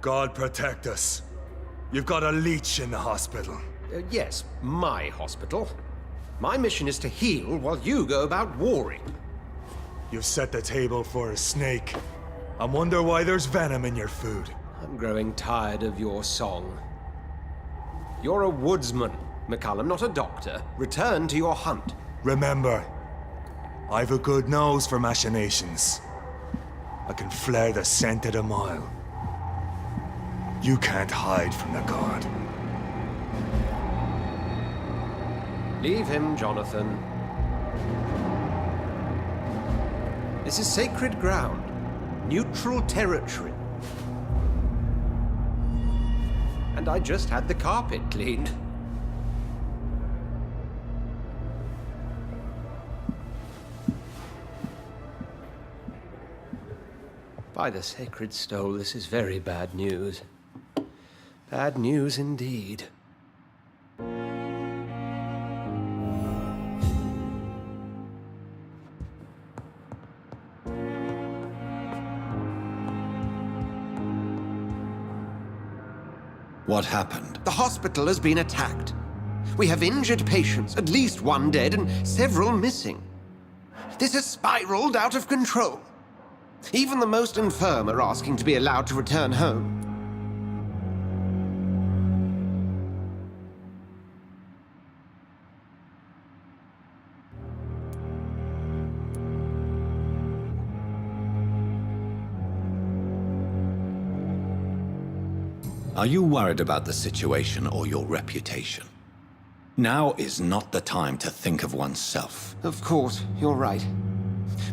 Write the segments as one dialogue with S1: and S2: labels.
S1: God protect us. You've got a leech in the hospital.
S2: Yes, my hospital. My mission is to heal while you go about warring.
S1: You've set the table for a snake. I wonder why there's venom in your food.
S2: I'm growing tired of your song. You're a woodsman, McCullum, not a doctor. Return to your hunt.
S1: Remember, I've a good nose for machinations. I can flare the scent at a mile. You can't hide from the god.
S2: Leave him, Jonathan. This is sacred ground. Neutral territory. And I just had the carpet cleaned. By the sacred stole, this is very bad news. Bad news indeed.
S3: What happened?
S2: The hospital has been attacked. We have injured patients, at least one dead and several missing. This has spiraled out of control. Even the most infirm are asking to be allowed to return home.
S3: Are you worried about the situation or your reputation? Now is not the time to think of oneself.
S2: Of course, you're right.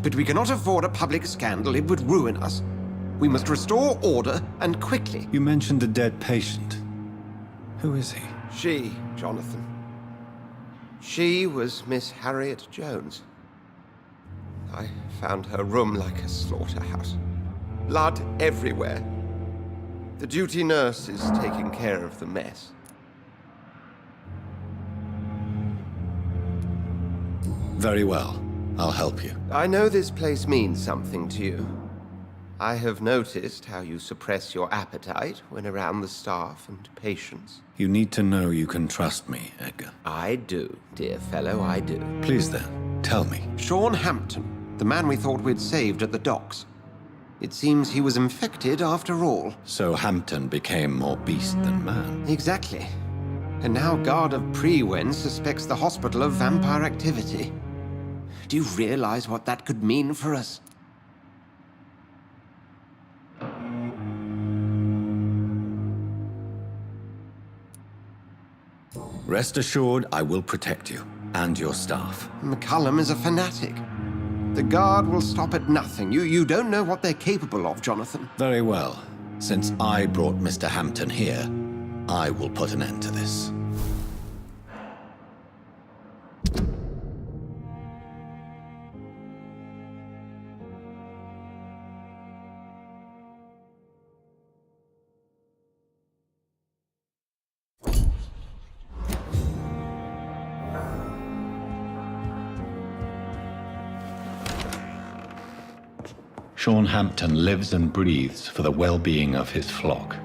S2: But we cannot afford a public scandal. It would ruin us. We must restore order, and quickly.
S3: You mentioned a dead patient. Who is he?
S2: She, Jonathan. She was Miss Harriet Jones. I found her room like a slaughterhouse. Blood everywhere. The duty nurse is taking care of the mess.
S3: Very well. I'll help you.
S2: I know this place means something to you. I have noticed how you suppress your appetite when around the staff and patients.
S3: You need to know you can trust me, Edgar.
S2: I do, dear fellow, I do.
S3: Please then, tell me.
S2: Sean Hampton, the man we thought we'd saved at the docks. It seems he was infected after all.
S3: So Hampton became more beast than man.
S2: Exactly. And now Guard of Prewen suspects the hospital of vampire activity. Do you realize what that could mean for us?
S3: Rest assured, I will protect you and your staff.
S2: McCullum is a fanatic. The Guard will stop at nothing. You don't know what they're capable of, Jonathan.
S3: Very well. Since I brought Mr. Hampton here, I will put an end to this. Sean Hampton lives and breathes for the well-being of his flock.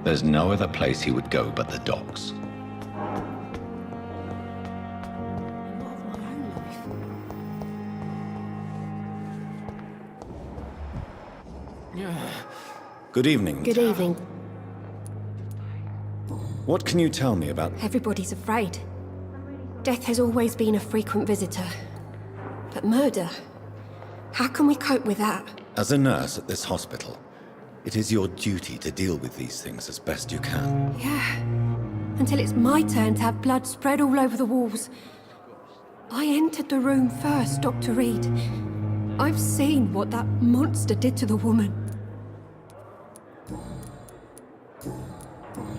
S3: There's no other place he would go but the docks. Good evening.
S4: Good evening.
S3: What can you tell me about...
S4: Everybody's afraid. Death has always been a frequent visitor. But murder? How can we cope with that?
S3: As a nurse at this hospital, it is your duty to deal with these things as best you can.
S4: Yeah. Until it's my turn to have blood spread all over the walls. I entered the room first, Dr. Reed. I've seen what that monster did to the woman.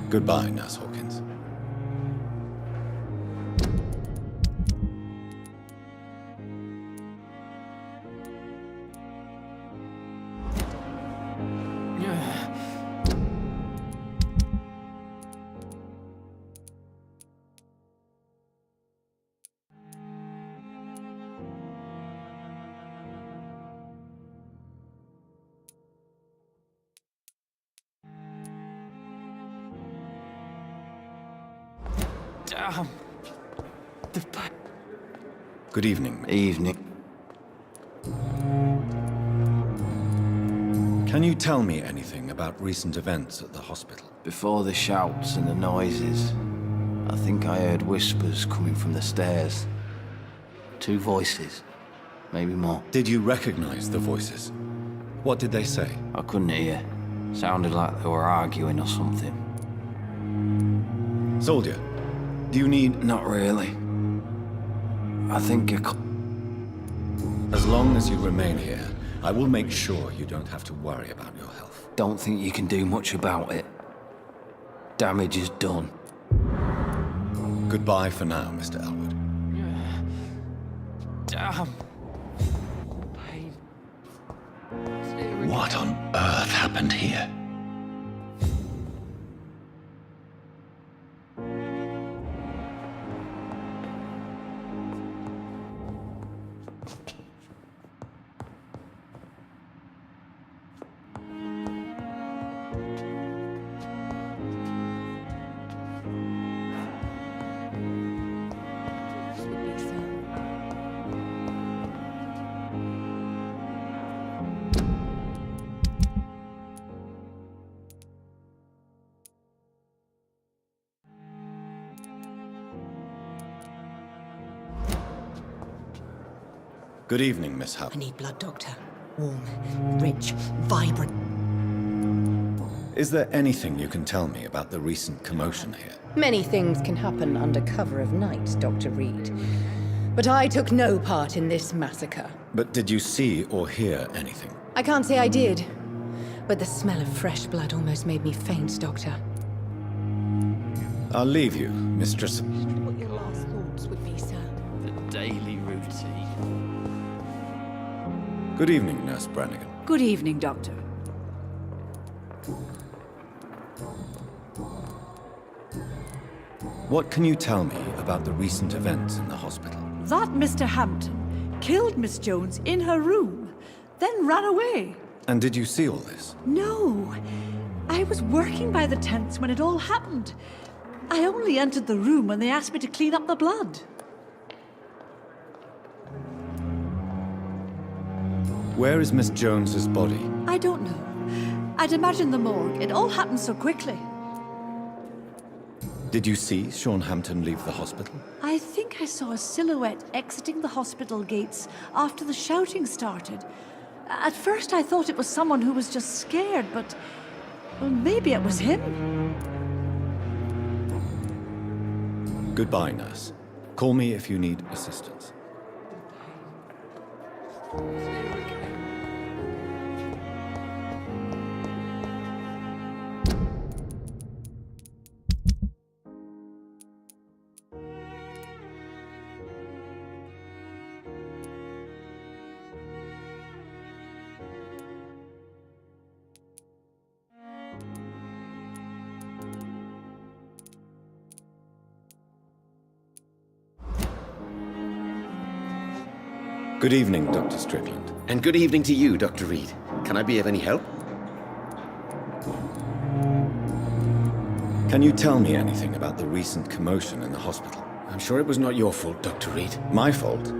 S3: Goodbye, Nurse Hawkins. Good evening.
S5: Evening.
S3: Can you tell me anything about recent events at the hospital?
S5: Before the shouts and the noises, I think I heard whispers coming from the stairs. 2 voices, maybe more.
S3: Did you recognize the voices? What did they say?
S5: I couldn't hear. Sounded like they were arguing or something.
S3: Soldier, do you need...
S5: Not really. I think
S3: As long as you remain here, I will make sure you don't have to worry about your health.
S5: don't think you can do much about it. Damage is done.
S3: Goodbye for now, Mr. Elwood.
S5: Damn. Pain.
S3: What on earth happened here? Good evening, Miss
S6: I
S3: Hampton.
S6: need blood, Doctor. Warm, rich, vibrant.
S3: Is there anything you can tell me about the recent commotion here?
S6: Many things can happen under cover of night, Dr. Reed. But I took no part in this massacre.
S3: But did you see or hear anything?
S6: I can't say I did. But the smell of fresh blood almost made me faint, Doctor.
S3: I'll leave you, Mistress.
S6: What your last thoughts would be, sir.
S5: The daily routine.
S3: Good evening, Nurse Brannigan.
S7: Good evening, Doctor.
S3: What can you tell me about the recent events in the hospital?
S7: That Mr. Hampton killed Miss Jones in her room, then ran away.
S3: And did you see all this?
S7: No, I was working by the tents when it all happened. I only entered the room when they asked me to clean up the blood.
S3: Where is Miss Jones's body?
S7: I don't know. I'd imagine the morgue. It all happened so quickly.
S3: Did you see Sean Hampton leave the hospital?
S7: I think I saw a silhouette exiting the hospital gates after the shouting started. At first I thought it was someone who was just scared, but... well, maybe it was him.
S3: Goodbye, nurse. Call me if you need assistance. Good evening, Dr. Strickland.
S8: And good evening to you, Dr. Reed. Can I be of any help?
S3: Can you tell me anything about the recent commotion in the hospital?
S8: I'm sure it was not your fault, Dr. Reed.
S3: My fault?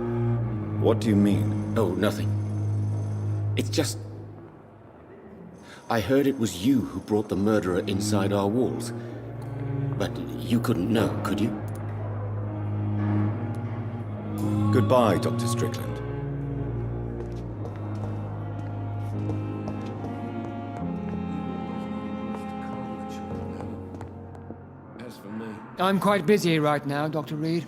S3: What do you mean?
S8: Oh, nothing. It's just... I heard it was you who brought the murderer inside our walls. But you couldn't know, could you?
S3: Goodbye, Dr. Strickland.
S9: I'm quite busy right now, Dr. Reed.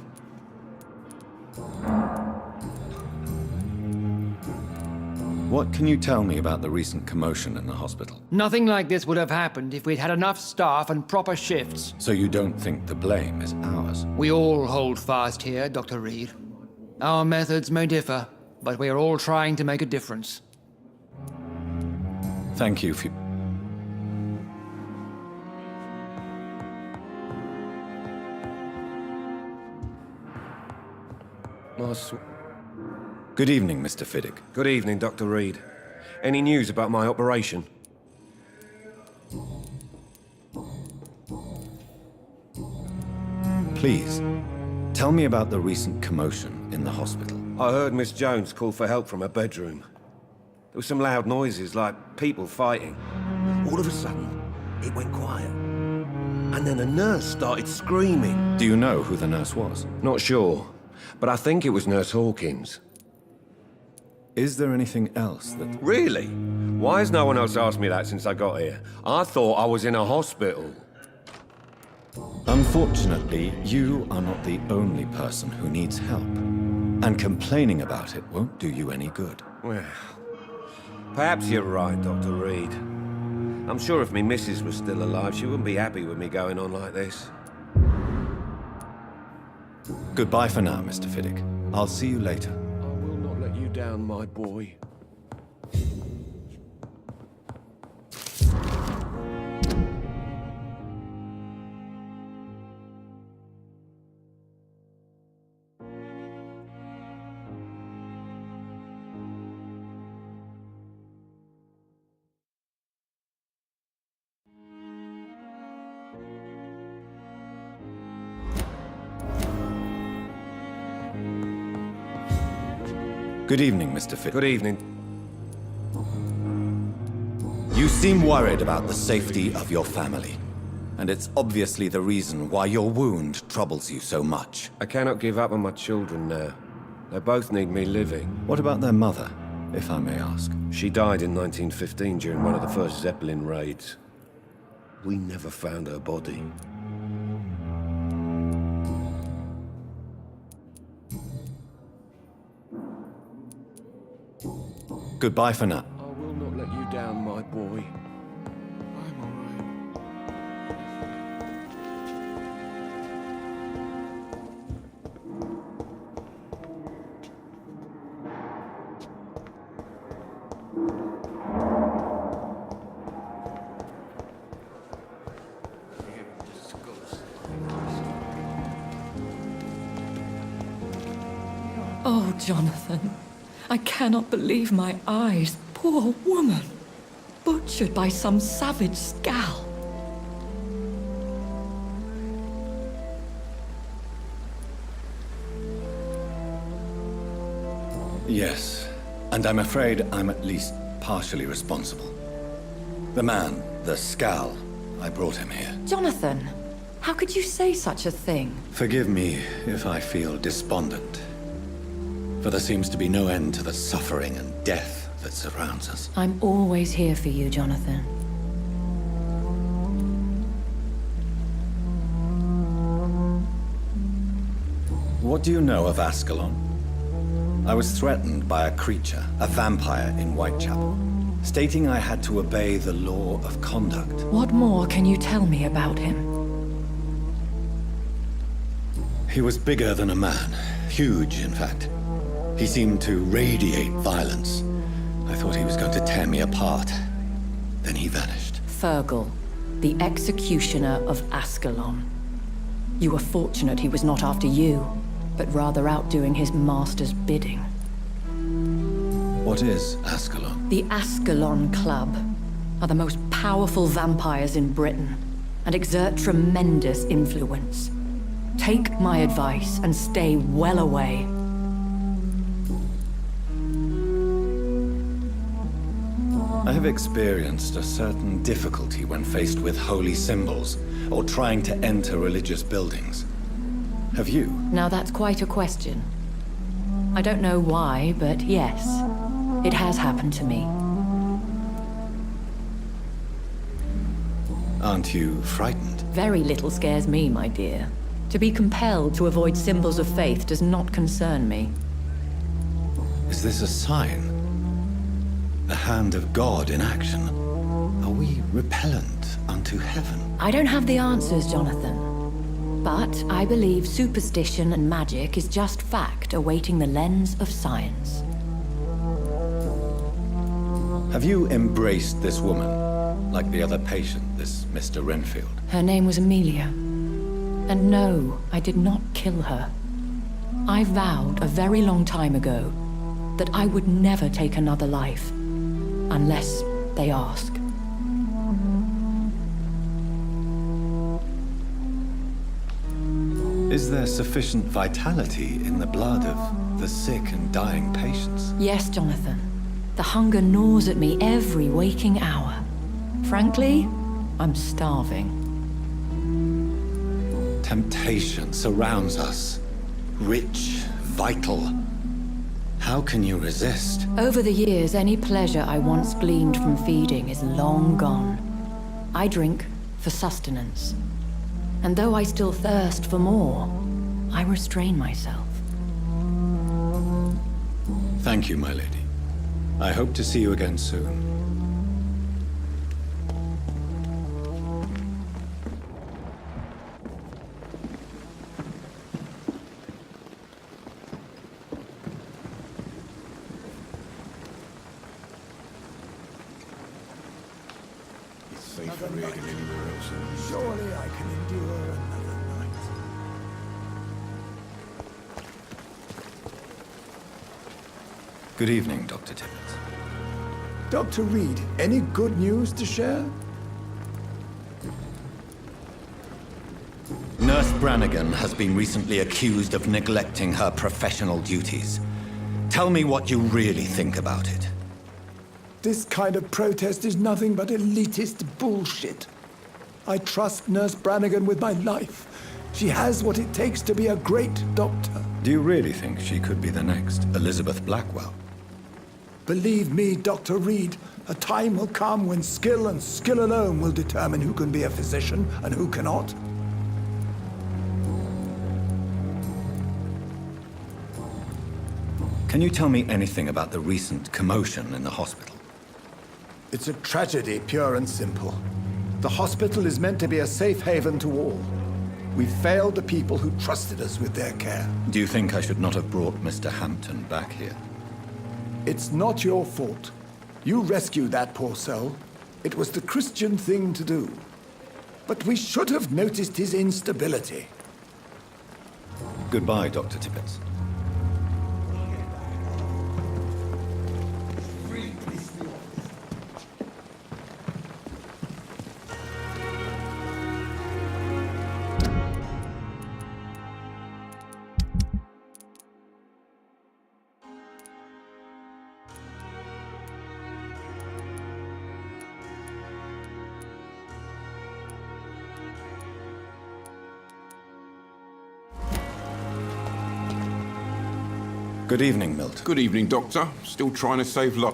S3: What can you tell me about the recent commotion in the hospital?
S9: Nothing like this would have happened if we'd had enough staff and proper shifts.
S3: So you don't think the blame is ours?
S9: We all hold fast here, Dr. Reed. Our methods may differ, but we are all trying to make a difference.
S3: Thank you for... Good evening, Mr. Fiddick.
S10: Good evening, Dr. Reed. Any news about my operation?
S3: Please, tell me about the recent commotion in the hospital.
S10: I heard Miss Jones call for help from her bedroom. There were some loud noises, like people fighting. All of a sudden, it went quiet. And then a nurse started screaming.
S3: Do you know who the nurse was?
S10: Not sure, but I think it was Nurse Hawkins.
S3: Is there anything else that...
S10: Really? Why has no one else asked me that since I got here? I thought I was in a hospital.
S3: Unfortunately, you are not the only person who needs help. And complaining about it won't do you any good.
S10: Well, perhaps you're right, Dr. Reed. I'm sure if me missus was still alive, she wouldn't be happy with me going on like this.
S3: Goodbye for now, Mr. Fiddick. I'll see you later.
S10: I will not let you down, my boy.
S3: Good evening, Mr. Fiddick.
S10: Good evening.
S3: You seem worried about the safety of your family. And it's obviously the reason why your wound troubles you so much.
S10: I cannot give up on my children now. They both need me living.
S3: What about their mother, if I may ask?
S10: She died in 1915 during one of the first Zeppelin raids. We never found her body.
S3: Goodbye for now.
S10: I will not let you down, my boy. I'm all right.
S11: Oh, Jonathan. I cannot believe my eyes. Poor woman. Butchered by some savage scowl.
S3: Yes, and I'm afraid I'm at least partially responsible. The man, the scowl, I brought him here.
S11: Jonathan, how could you say such a thing?
S3: Forgive me if I feel despondent. For there seems to be no end to the suffering and death that surrounds us.
S11: I'm always here for you, Jonathan.
S3: What do you know of Ascalon? I was threatened by a creature, a vampire in Whitechapel, stating I had to obey the law of conduct.
S11: What more can you tell me about him?
S3: He was bigger than a man. Huge, in fact. He seemed to radiate violence. I thought he was going to tear me apart. Then he vanished.
S11: Fergal, the executioner of Ascalon. You were fortunate he was not after you, but rather out doing his master's bidding.
S3: What is Ascalon?
S11: The Ascalon Club are the most powerful vampires in Britain and exert tremendous influence. Take my advice and stay well away.
S3: I have experienced a certain difficulty when faced with holy symbols or trying to enter religious buildings. Have you?
S11: Now that's quite a question. I don't know why, but yes, it has happened to me.
S3: Aren't you frightened?
S11: Very little scares me, my dear. To be compelled to avoid symbols of faith does not concern me.
S3: Is this a sign? The hand of God in action? Are we repellent unto heaven?
S11: I don't have the answers, Jonathan. But I believe superstition and magic is just fact awaiting the lens of science.
S3: Have you embraced this woman, like the other patient, this Mr. Renfield?
S11: Her name was Amelia. And no, I did not kill her. I vowed a very long time ago that I would never take another life. Unless they ask.
S3: Is there sufficient vitality in the blood of the sick and dying patients?
S11: Yes, Jonathan. The hunger gnaws at me every waking hour. Frankly, I'm starving.
S3: Temptation surrounds us. Rich, vital. How can you resist?
S11: Over the years, any pleasure I once gleaned from feeding is long gone. I drink for sustenance. And though I still thirst for more, I restrain myself.
S3: Thank you, my lady. I hope to see you again soon.
S1: Surely I can endure another night.
S3: Good evening, Dr. Tibbets.
S1: Dr. Reed, any good news to share?
S3: Nurse Brannigan has been recently accused of neglecting her professional duties. Tell me what you really think about it.
S1: This kind of protest is nothing but elitist bullshit. I trust Nurse Brannigan with my life. She has what it takes to be a great doctor.
S3: Do you really think she could be the next Elizabeth Blackwell?
S1: Believe me, Dr. Reed, a time will come when skill and skill alone will determine who can be a physician and who cannot.
S3: Can you tell me anything about the recent commotion in the hospital?
S1: It's a tragedy, pure and simple. The hospital is meant to be a safe haven to all. We failed the people who trusted us with their care.
S3: Do you think I should not have brought Mr. Hampton back here?
S1: It's not your fault. You rescued that poor soul. It was the Christian thing to do. But we should have noticed his instability.
S3: Goodbye, Dr. Tibbets. Good evening, Milton.
S12: Good evening, Doctor. Still trying to save Lot.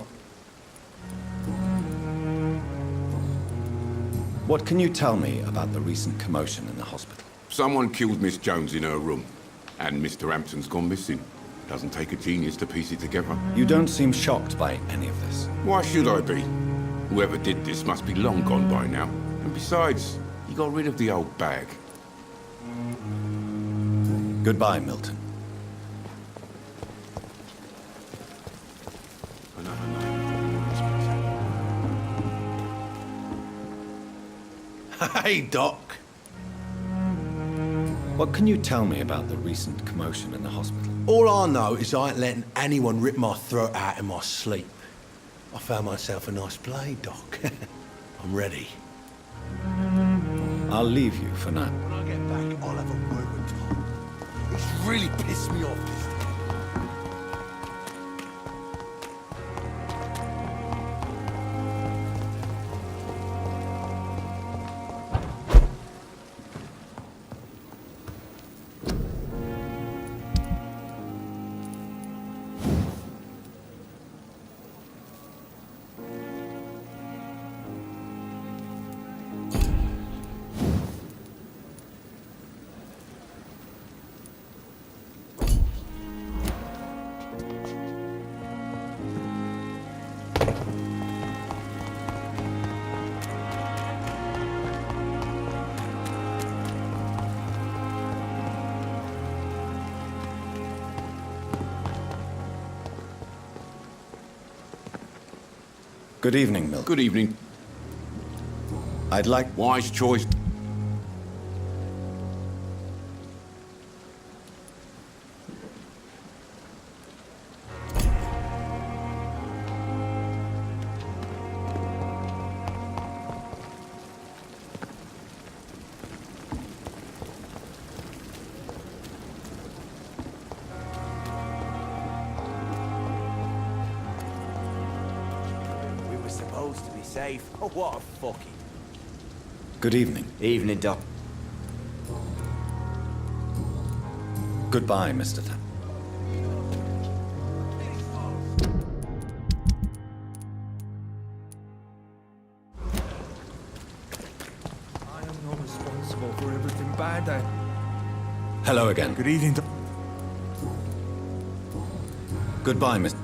S3: What can you tell me about the recent commotion in the hospital?
S12: Someone killed Miss Jones in her room, and Mr. Hampton's gone missing. Doesn't take a genius to piece it together.
S3: You don't seem shocked by any of this.
S12: Why should I be? Whoever did this must be long gone by now. And besides, he got rid of the old bag.
S3: Goodbye, Milton.
S10: Hey, Doc.
S3: What can you tell me about the recent commotion in the hospital?
S10: All I know is I ain't letting anyone rip my throat out in my sleep. I found myself a nice blade, Doc. I'm ready.
S3: I'll leave you for now.
S10: When I get back, I'll have a word with Tom. He's really pissed me off this time.
S3: Good evening, Milton.
S12: Good evening.
S3: I'd like...
S12: Wise choice.
S13: supposed to be safe. Oh, what a fucking...
S3: Good evening.
S13: Evening, Doc.
S3: Goodbye, Mr. Tam.
S1: I am not responsible for everything bad that...
S3: Hello again.
S1: Good evening,
S3: Goodbye, Mr.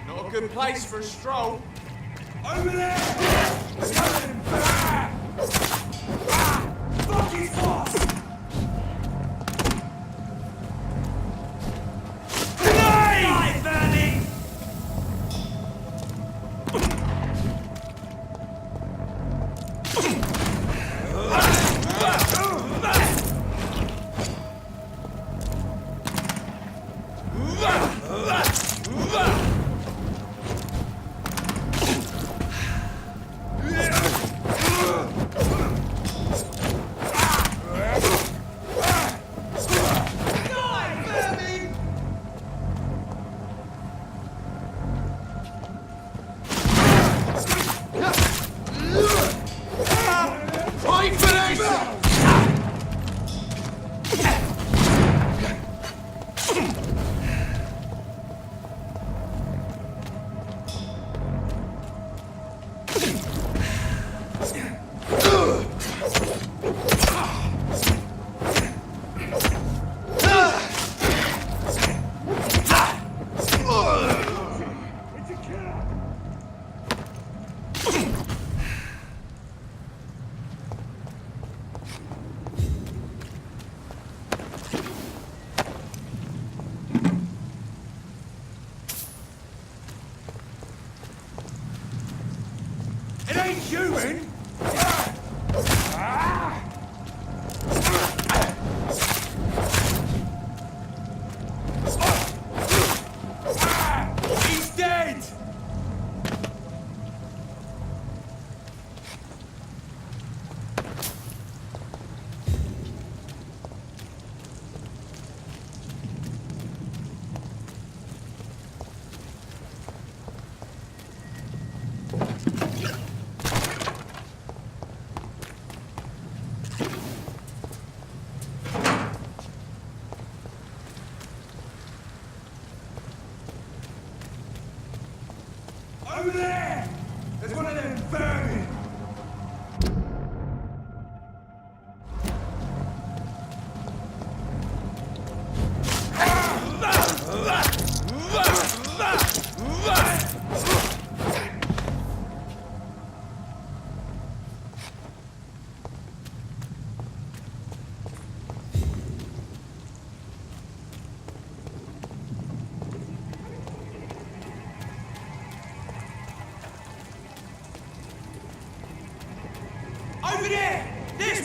S14: Not a good place for a stroll.
S1: Over there! Fuck his boss! Nice, Bernie!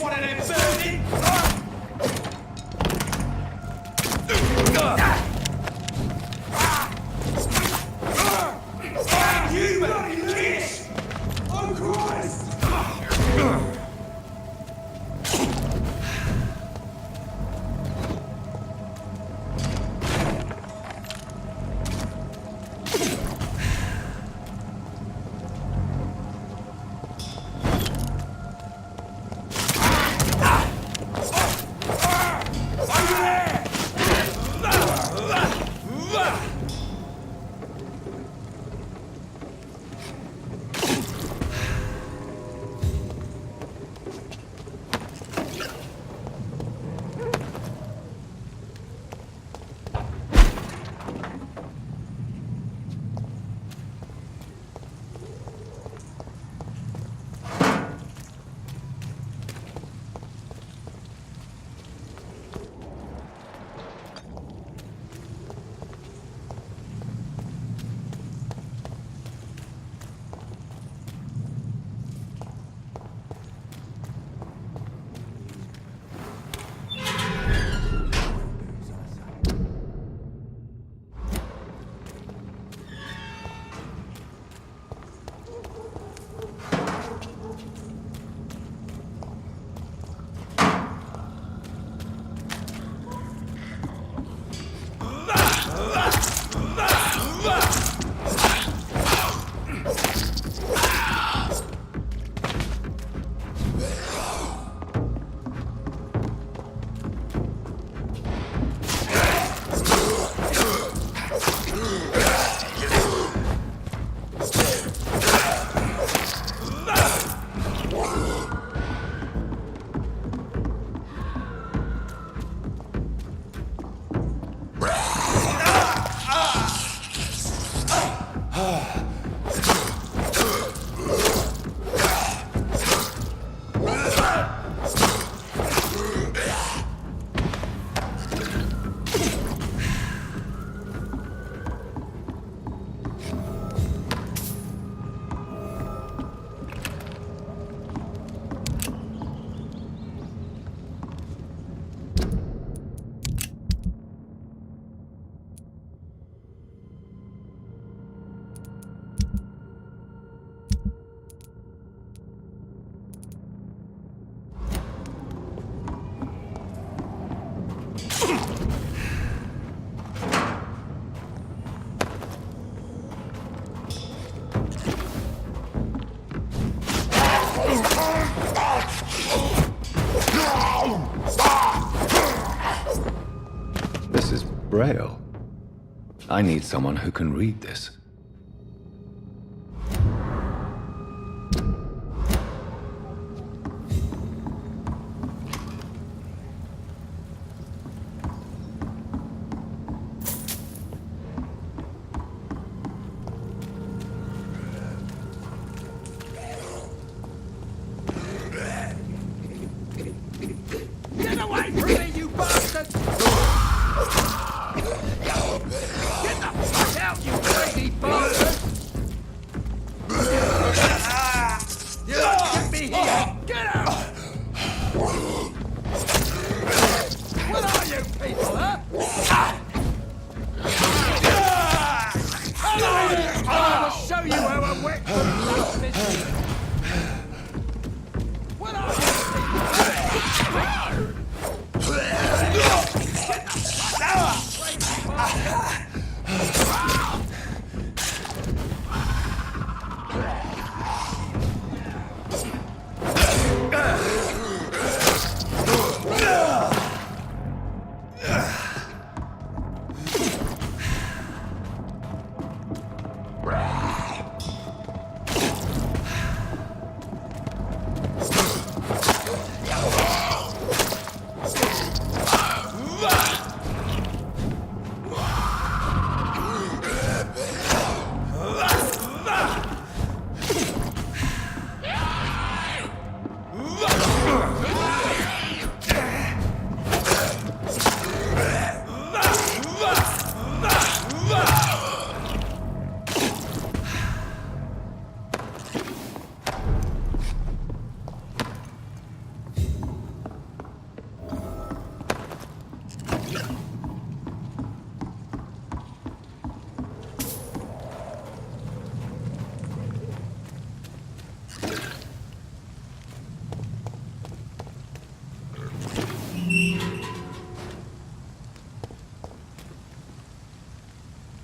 S14: one of them burning! You bloody kiss! Oh Christ!
S3: This is Braille. I need someone who can read this.
S14: Get away from me, you bastard! Get the fuck out, you crazy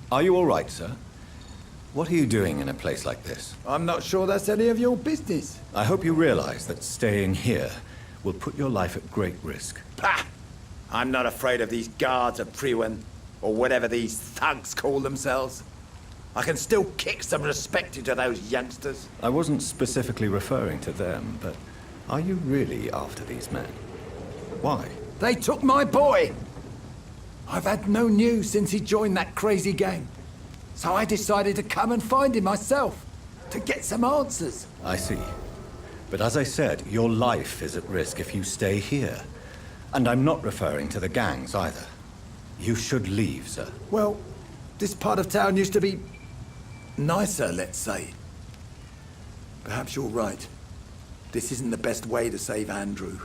S3: Are you all right, sir? What are you doing in a place like this?
S15: I'm not sure that's any of your business.
S3: I hope you realize that staying here will put your life at great risk.
S13: Pah! I'm not afraid of these guards of Priwen, or whatever these thugs call themselves. I can still kick some respect into those youngsters.
S3: I wasn't specifically referring to them, but are you really after these men? Why?
S15: They took my boy! I've had no news since he joined that crazy gang. So I decided to come and find him myself, to get some answers.
S3: I see. But as I said, your life is at risk if you stay here. And I'm not referring to the gangs either. You should leave, sir.
S15: Well, this part of town used to be nicer, let's say. Perhaps you're right. This isn't the best way to save Andrew.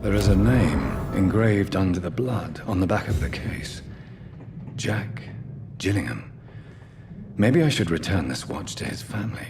S3: There is a name engraved under the blood on the back of the case. Jack Gillingham. Maybe I should return this watch to his family.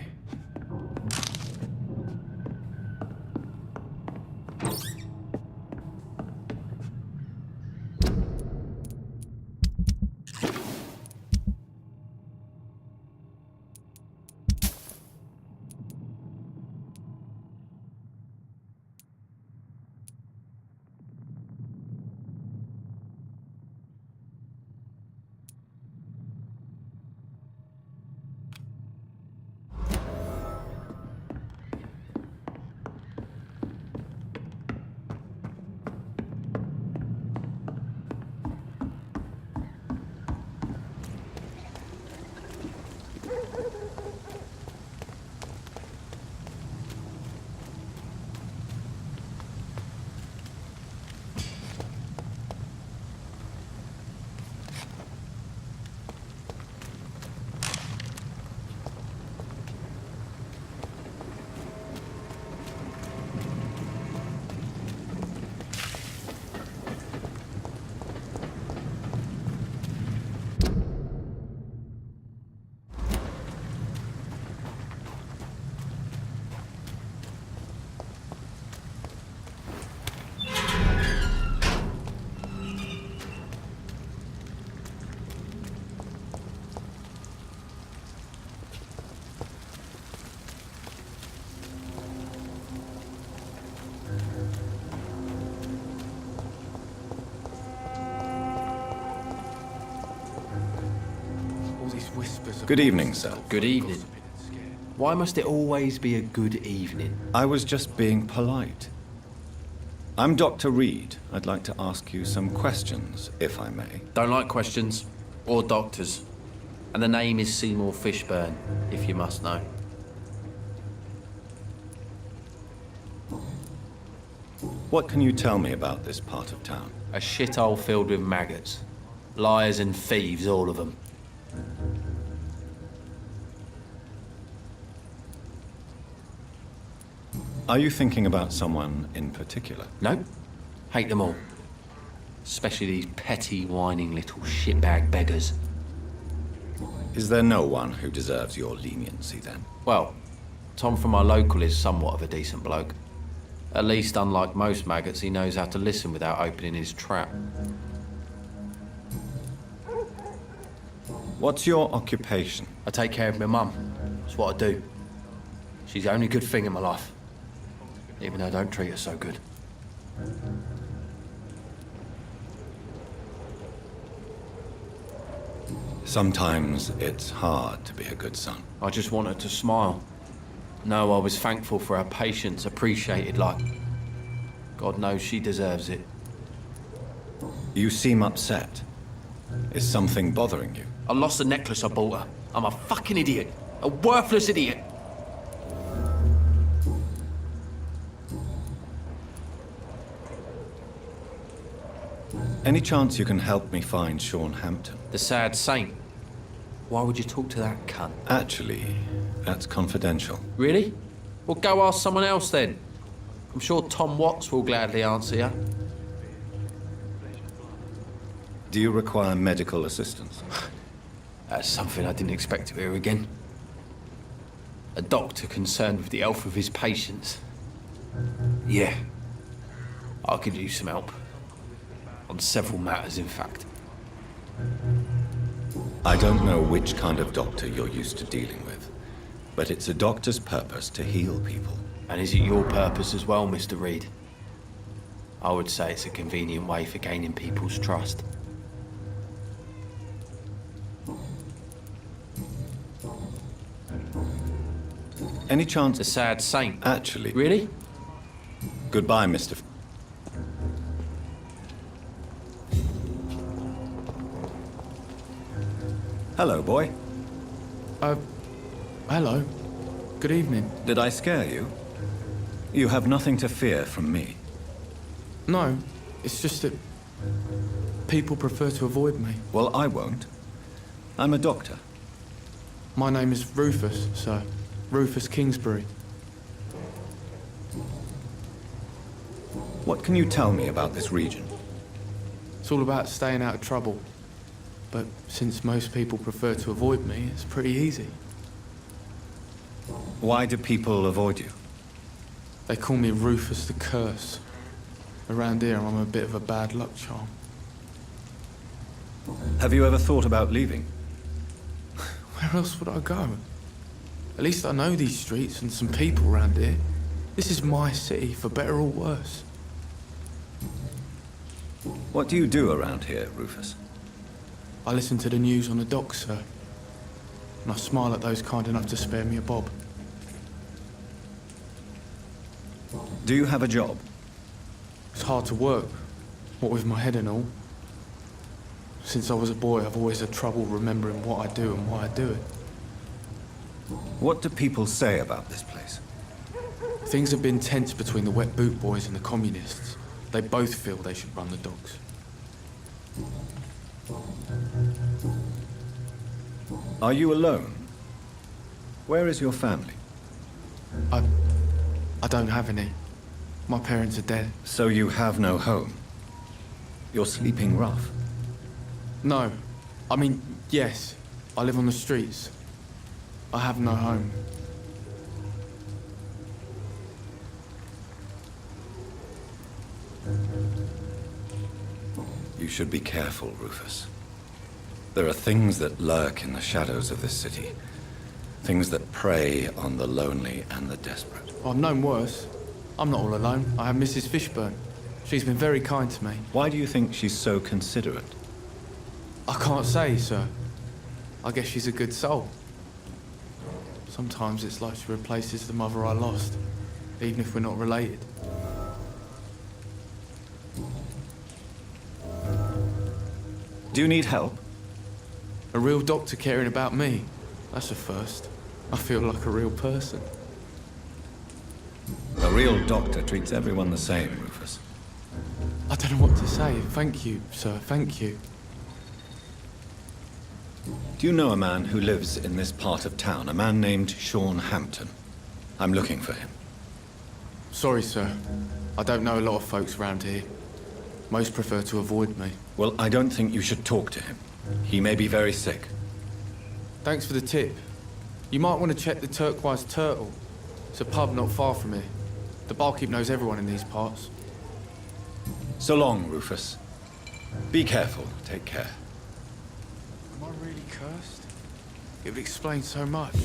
S3: Good evening, sir.
S16: Good evening. Why must it always be a good evening?
S3: I was just being polite. I'm Dr. Reed. I'd like to ask you some questions, if I may.
S16: Don't like questions. Or doctors. And the name is Seymour Fishburne, if you must know.
S3: What can you tell me about this part of town?
S16: A shithole filled with maggots. Liars and thieves, all of them.
S3: Are you thinking about someone in particular?
S16: No. Hate them all. Especially these petty, whining little shitbag beggars.
S3: Is there no one who deserves your leniency, then?
S16: Well, Tom from our local is somewhat of a decent bloke. At least, unlike most maggots, he knows how to listen without opening his trap.
S3: What's your occupation?
S16: I take care of my mum. That's what I do. She's the only good thing in my life. Even though I don't treat her so good.
S3: Sometimes it's hard to be a good son.
S16: I just want her to smile. No, I was thankful for her patience, appreciated like... God knows she deserves it.
S3: You seem upset. Is something bothering you?
S16: I lost the necklace I bought her. I'm a fucking idiot. A worthless idiot.
S3: Any chance you can help me find Sean Hampton?
S16: The sad saint. Why would you talk to that cunt?
S3: Actually, that's confidential.
S16: Really? Well, go ask someone else then. I'm sure Tom Watts will gladly answer you.
S3: Do you require medical assistance?
S16: That's something I didn't expect to hear again. A doctor concerned with the health of his patients. Yeah. I could use some help. On several matters, in fact.
S3: I don't know which kind of doctor you're used to dealing with, but it's a doctor's purpose to heal people.
S16: And is it your purpose as well, Mr. Reed? I would say it's a convenient way for gaining people's trust.
S3: Any chance...
S16: A sad saint.
S3: Actually...
S16: Really?
S3: Goodbye, Mr. Hello, boy.
S17: Hello. Good evening.
S3: Did I scare you? You have nothing to fear from me.
S17: No, it's just that people prefer to avoid me.
S3: Well, I won't. I'm a doctor.
S17: My name is Rufus, sir. Rufus Kingsbury.
S3: What can you tell me about this region?
S17: It's all about staying out of trouble. But since most people prefer to avoid me, it's pretty easy.
S3: Why do people avoid you?
S17: They call me Rufus the Curse. Around here, I'm a bit of a bad luck charm.
S3: Have you ever thought about leaving?
S17: Where else would I go? At least I know these streets and some people around here. This is my city, for better or worse.
S3: What do you do around here, Rufus?
S17: I listen to the news on the docks, sir. And I smile at those kind enough to spare me a bob.
S3: Do you have a job?
S17: It's hard to work, what with my head and all. Since I was a boy, I've always had trouble remembering what I do and why I do it.
S3: What do people say about this place?
S17: Things have been tense between the wet boot boys and the communists. They both feel they should run the docks.
S3: Are you alone? Where is your family?
S17: I don't have any. My parents are dead.
S3: So you have no home? You're sleeping rough?
S17: No. I mean, yes. I live on the streets. I have no home.
S3: You should be careful, Rufus. There are things that lurk in the shadows of this city. Things that prey on the lonely and the desperate.
S17: I've known worse. I'm not all alone. I have Mrs. Fishburne. She's been very kind to me.
S3: Why do you think she's so considerate?
S17: I can't say, sir. I guess she's a good soul. Sometimes it's like she replaces the mother I lost, even if we're not related.
S3: Do you need help?
S17: A real doctor caring about me. That's a first. I feel like a real person.
S3: A real doctor treats everyone the same, Rufus.
S17: I don't know what to say. Thank you, sir. Thank you.
S3: Do you know a man who lives in this part of town? A man named Sean Hampton. I'm looking for him.
S17: Sorry, sir. I don't know a lot of folks around here. Most prefer to avoid me.
S3: Well, I don't think you should talk to him. He may be very sick.
S17: Thanks for the tip. You might want to check the Turquoise Turtle. It's a pub not far from here. The barkeep knows everyone in these parts.
S3: So long, Rufus. Be careful. Take care.
S17: Am I really cursed? It would explain so much.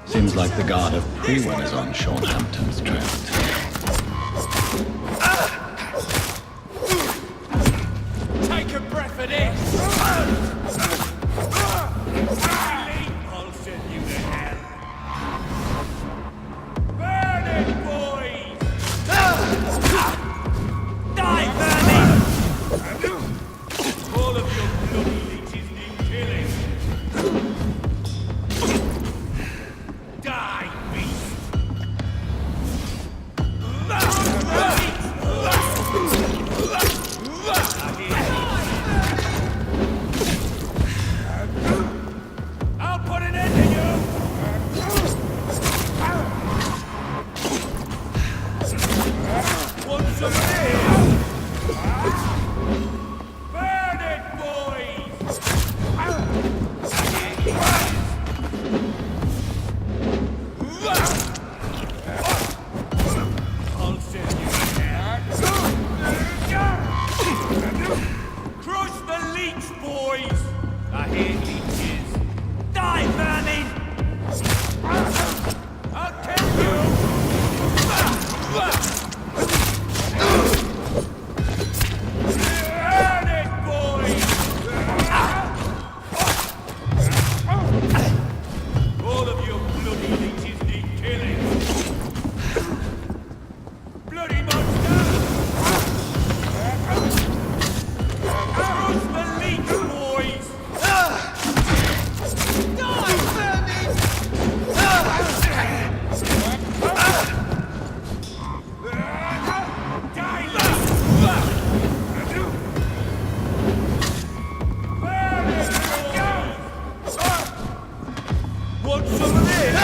S3: Seems like the guard of Prewin is on Sean Hampton's trail.
S14: Take a breath of this! I'll send you to hell. Burn it, boys! Die, vermin! All of your bloody leeches need killing. Die, beast! I'll put an end to you! Want some of this? Burn it, boys! I'll send you there. Crush the leech, boys! I hear leeches. Die, vermin! I'll kill you! Burn it, boys! All of your bloody leeches need killing. Bloody monster! Crush the leech, boys! Die, vermin! Die, leech! Burn it, boys! Want some of this?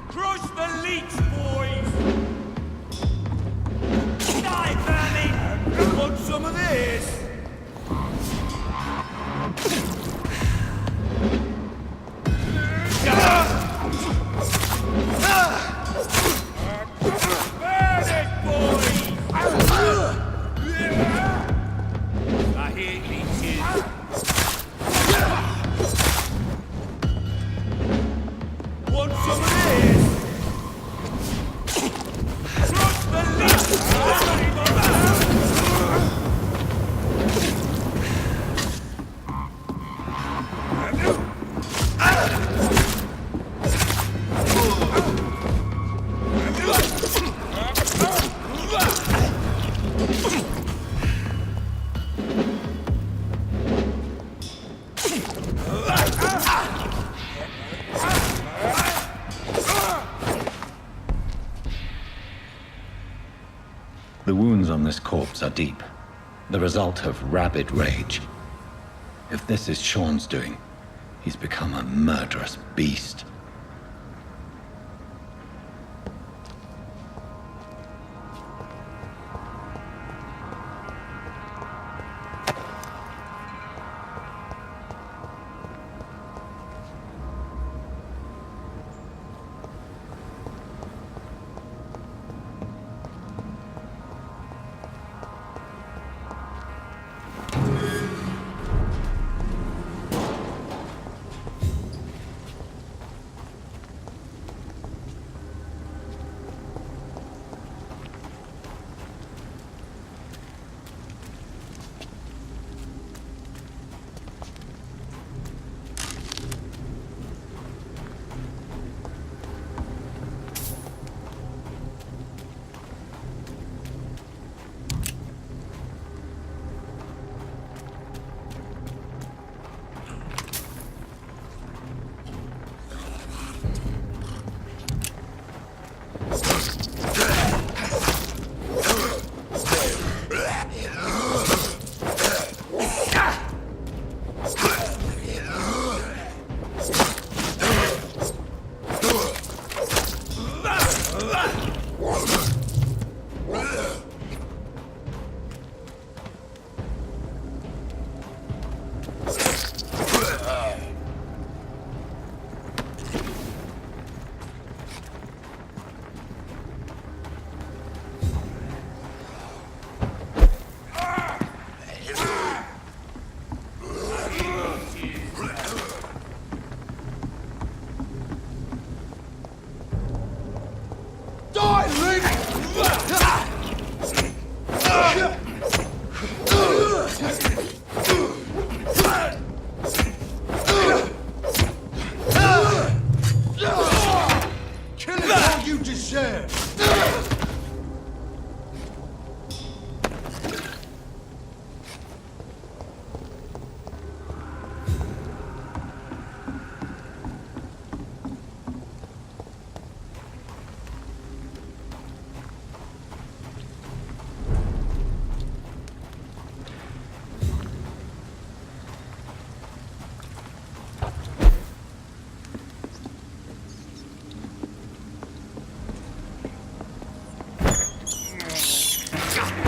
S14: Crush the leech, boys! Die, vermin! Want some of this? Burn it, boys! I hear leeches. Want some of this? Crush the leech!
S3: The wounds on this corpse are deep, the result of rabid rage. If this is Sean's doing, he's become a murderous beast.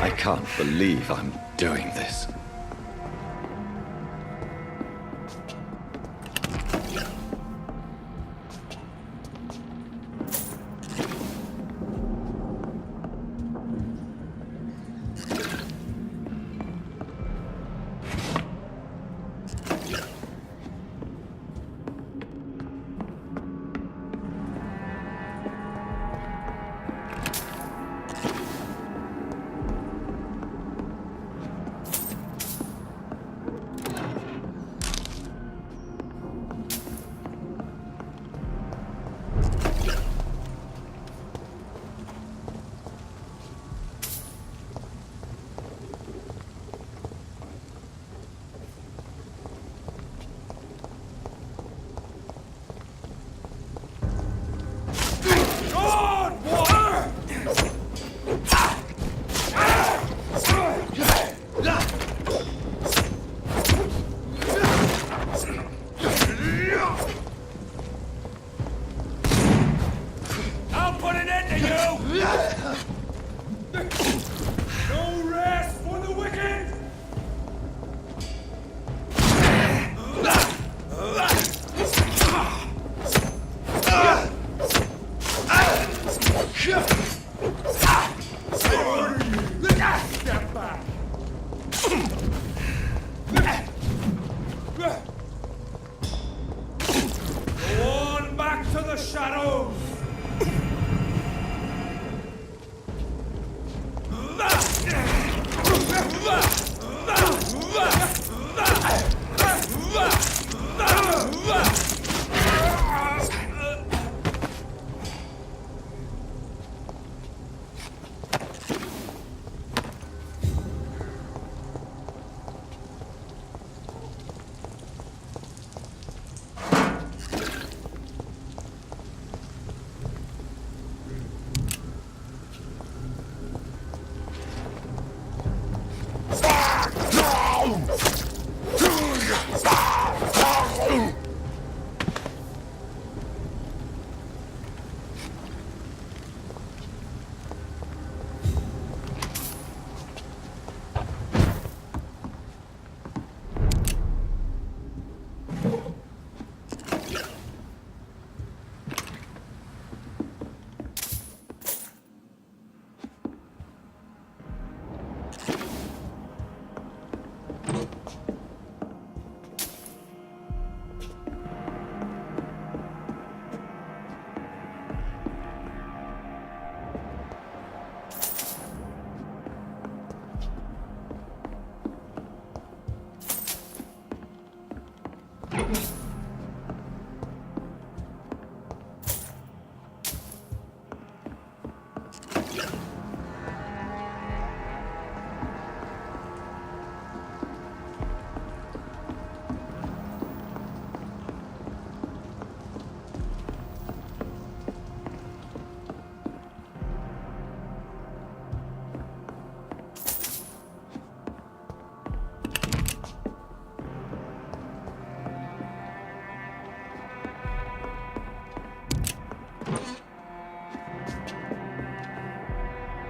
S3: I can't believe I'm doing this.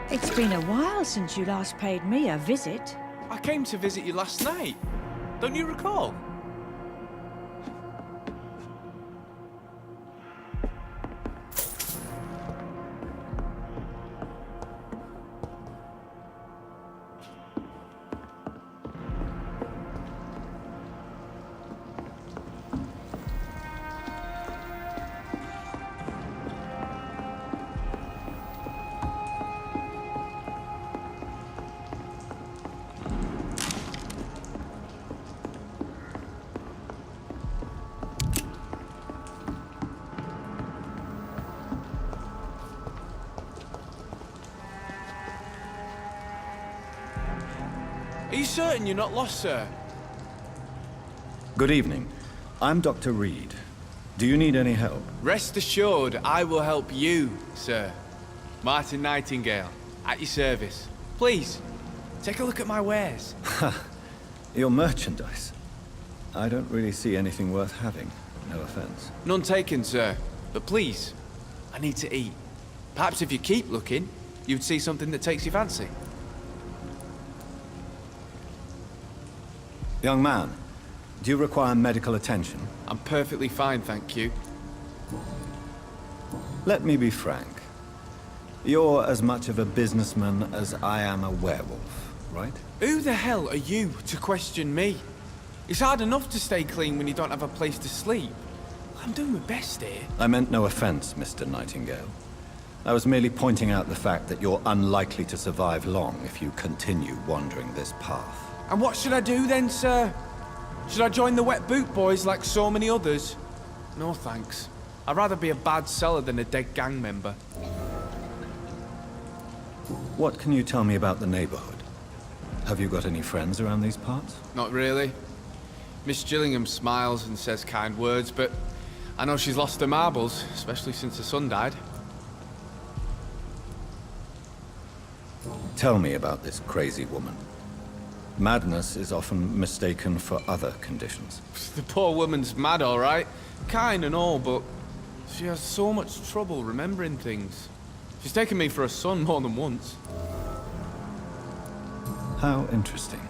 S7: It's been a while since you last paid me a visit.
S16: I came to visit you last night. Don't you recall? Are you certain you're not lost, sir?
S3: Good evening. I'm Dr. Reed. Do you need any help?
S16: Rest assured, I will help you, sir. Martin Nightingale, at your service. Please, take a look at my wares.
S3: Ha! Your merchandise. I don't really see anything worth having. No offense.
S16: None taken, sir. But please, I need to eat. Perhaps if you keep looking, you'd see something that takes your fancy.
S3: Young man, do you require medical attention?
S17: I'm perfectly fine, thank you.
S3: Let me be frank. You're as much of a businessman as I am a werewolf, right?
S17: Who the hell are you to question me? It's hard enough to stay clean when you don't have a place to sleep. I'm doing my best here.
S3: I meant no offense, Mr. Nightingale. I was merely pointing out the fact that you're unlikely to survive long if you continue wandering this path.
S17: And what should I do then, sir? Should I join the Wet Boot Boys like so many others? No thanks. I'd rather be a bad seller than a dead gang member.
S3: What can you tell me about the neighborhood? Have you got any friends around these parts?
S17: Not really. Miss Gillingham smiles and says kind words, but I know she's lost her marbles, especially since her son died.
S3: Tell me about this crazy woman. Madness is often mistaken for other conditions.
S17: The poor woman's mad, all right. Kind and all, but she has so much trouble remembering things. She's taken me for a son more than once.
S3: How interesting.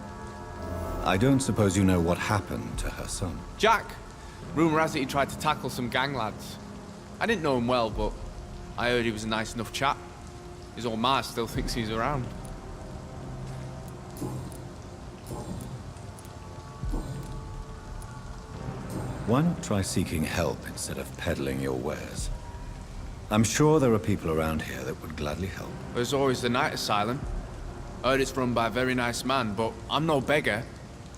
S3: I don't suppose you know what happened to her son.
S17: Jack! Rumour has it he tried to tackle some gang lads. I didn't know him well, but I heard he was a nice enough chap. His old ma still thinks he's around.
S3: Why not try seeking help instead of peddling your wares? I'm sure there are people around here that would gladly help.
S17: There's always the night asylum. I heard it's run by a very nice man, but I'm no beggar.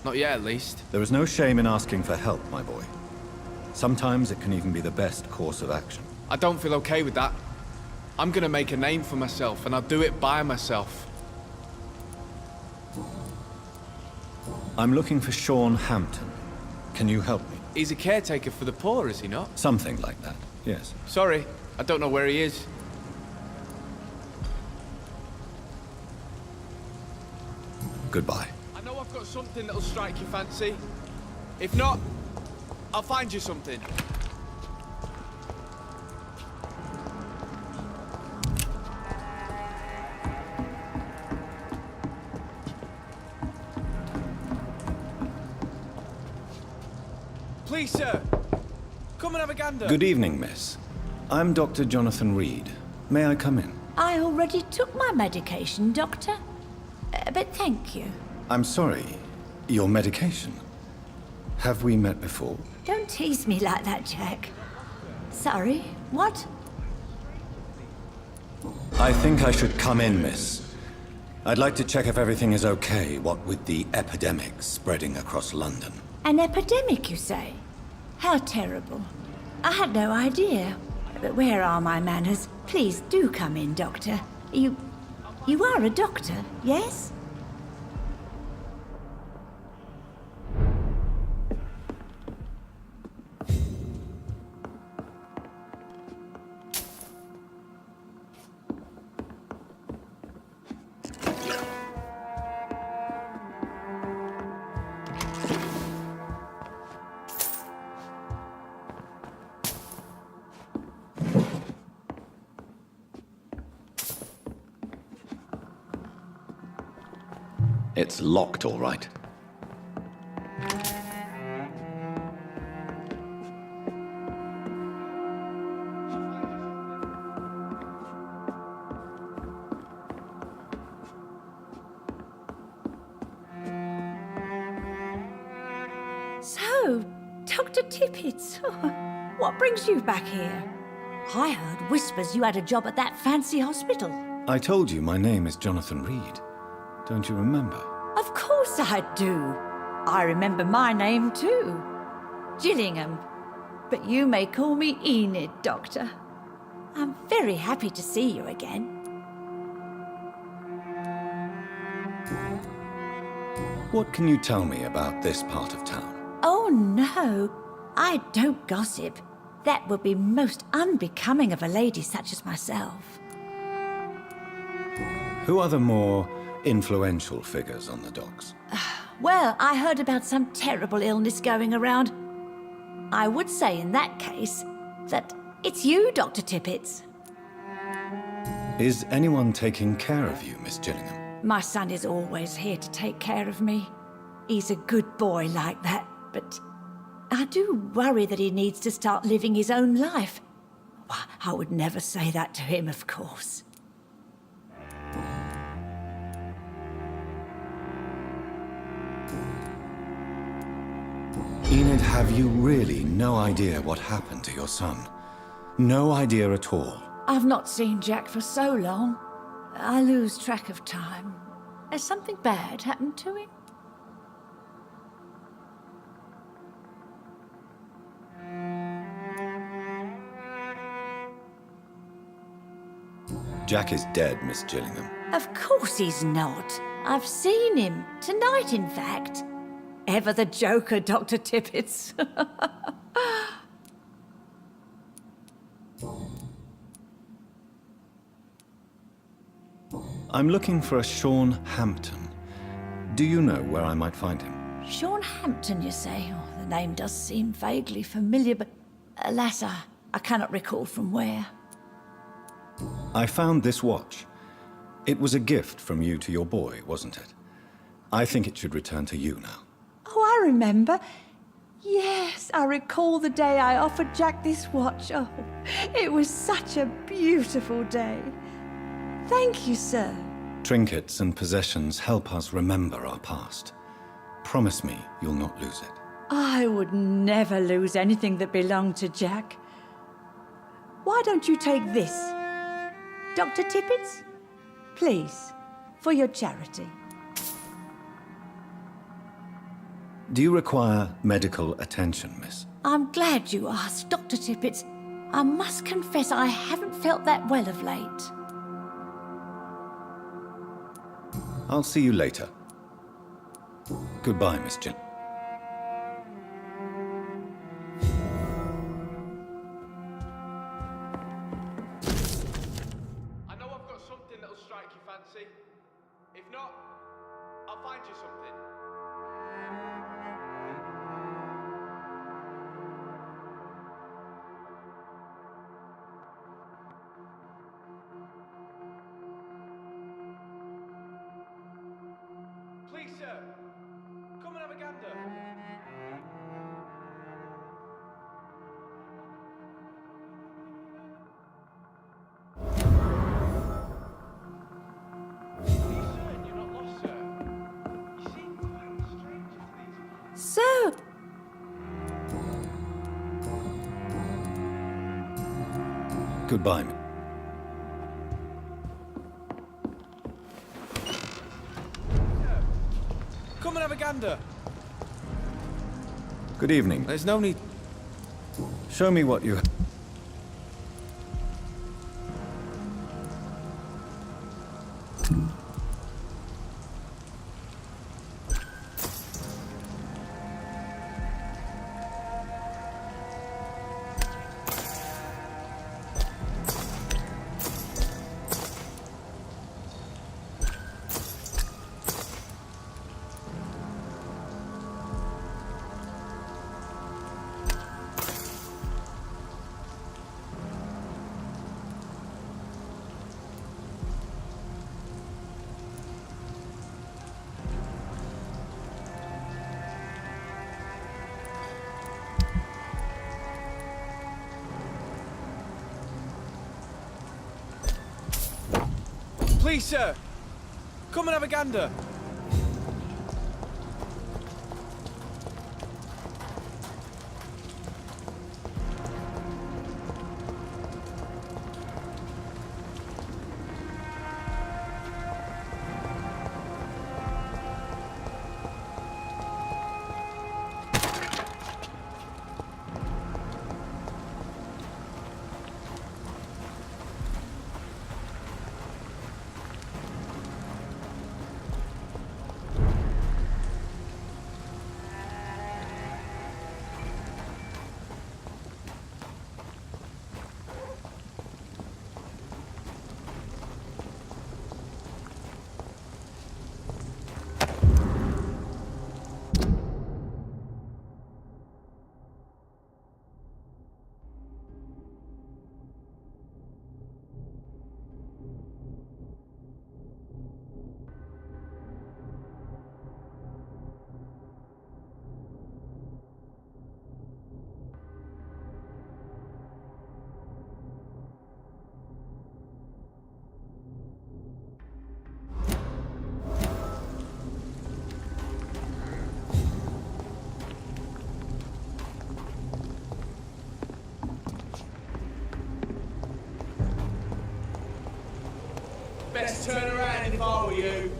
S17: Not yet, at least.
S3: There is no shame in asking for help, my boy. Sometimes it can even be the best course of action.
S17: I don't feel okay with that. I'm gonna make a name for myself, and I'll do it by myself.
S3: I'm looking for Sean Hampton. Can you help me?
S17: He's a caretaker for the poor, is he not?
S3: Something like that, yes.
S17: Sorry, I don't know where he is.
S3: Goodbye.
S17: I know I've got something that'll strike your fancy. If not, I'll find you something. Please, sir. Come and have a gander.
S3: Good evening, miss. I'm Dr. Jonathan Reed. May I come in?
S18: I already took my medication, Doctor. But thank you.
S3: I'm sorry. Your medication? Have we met before?
S18: Don't tease me like that, Jack. Sorry, what?
S3: I think I should come in, miss. I'd like to check if everything is okay, what with the epidemic spreading across London.
S18: An epidemic, you say? How terrible. I had no idea. But where are my manners? Please do come in, Doctor. You are a doctor, yes?
S3: It's locked, all right.
S18: So, Dr. Tippett, what brings you back here? I heard whispers you had a job at that fancy hospital.
S3: I told you my name is Jonathan Reed. Don't you remember?
S18: Of course I do. I remember my name too. Gillingham. But you may call me Enid, Doctor. I'm very happy to see you again.
S3: What can you tell me about this part of town?
S18: Oh no, I don't gossip. That would be most unbecoming of a lady such as myself.
S3: Who are the more influential figures on the docks?
S18: Well, I heard about some terrible illness going around. I would say in that case that it's you, Dr. Tippett.
S3: Is anyone taking care of you, Miss Gillingham?
S18: My son is always here to take care of me. He's a good boy like that, but I do worry that he needs to start living his own life. Well, I would never say that to him, of course.
S3: Enid, have you really no idea what happened to your son? No idea at all?
S18: I've not seen Jack for so long. I lose track of time. Has something bad happened to him?
S3: Jack is dead, Miss Gillingham.
S18: Of course he's not. I've seen him. Tonight, in fact. Ever the joker, Dr. Tippets.
S3: I'm looking for a Sean Hampton. Do you know where I might find him?
S18: Sean Hampton, you say? Oh, the name does seem vaguely familiar, but alas, I cannot recall from where.
S3: I found this watch. It was a gift from you to your boy, wasn't it? I think it should return to you now.
S7: Oh, I remember. Yes, I recall the day I offered Jack this watch. Oh, it was such a beautiful day. Thank you, sir.
S3: Trinkets and possessions help us remember our past. Promise me you'll not lose it.
S7: I would never lose anything that belonged to Jack. Why don't you take this, Dr. Tippets? Please, for your charity.
S3: Do you require medical attention, miss?
S18: I'm glad you asked, Dr. Tippets. I must confess I haven't felt that well of late.
S3: I'll see you later. Goodbye, Miss Jill.
S19: I know I've got something that'll strike your fancy. If not, I'll find you something. Please, sir, come and have a gander.
S18: So,
S3: Goodbye.
S19: Come and have a gander.
S3: Good evening.
S19: There's no need.
S3: Show me what you...
S19: Please, sir, come and have a gander. best turn around if I were you.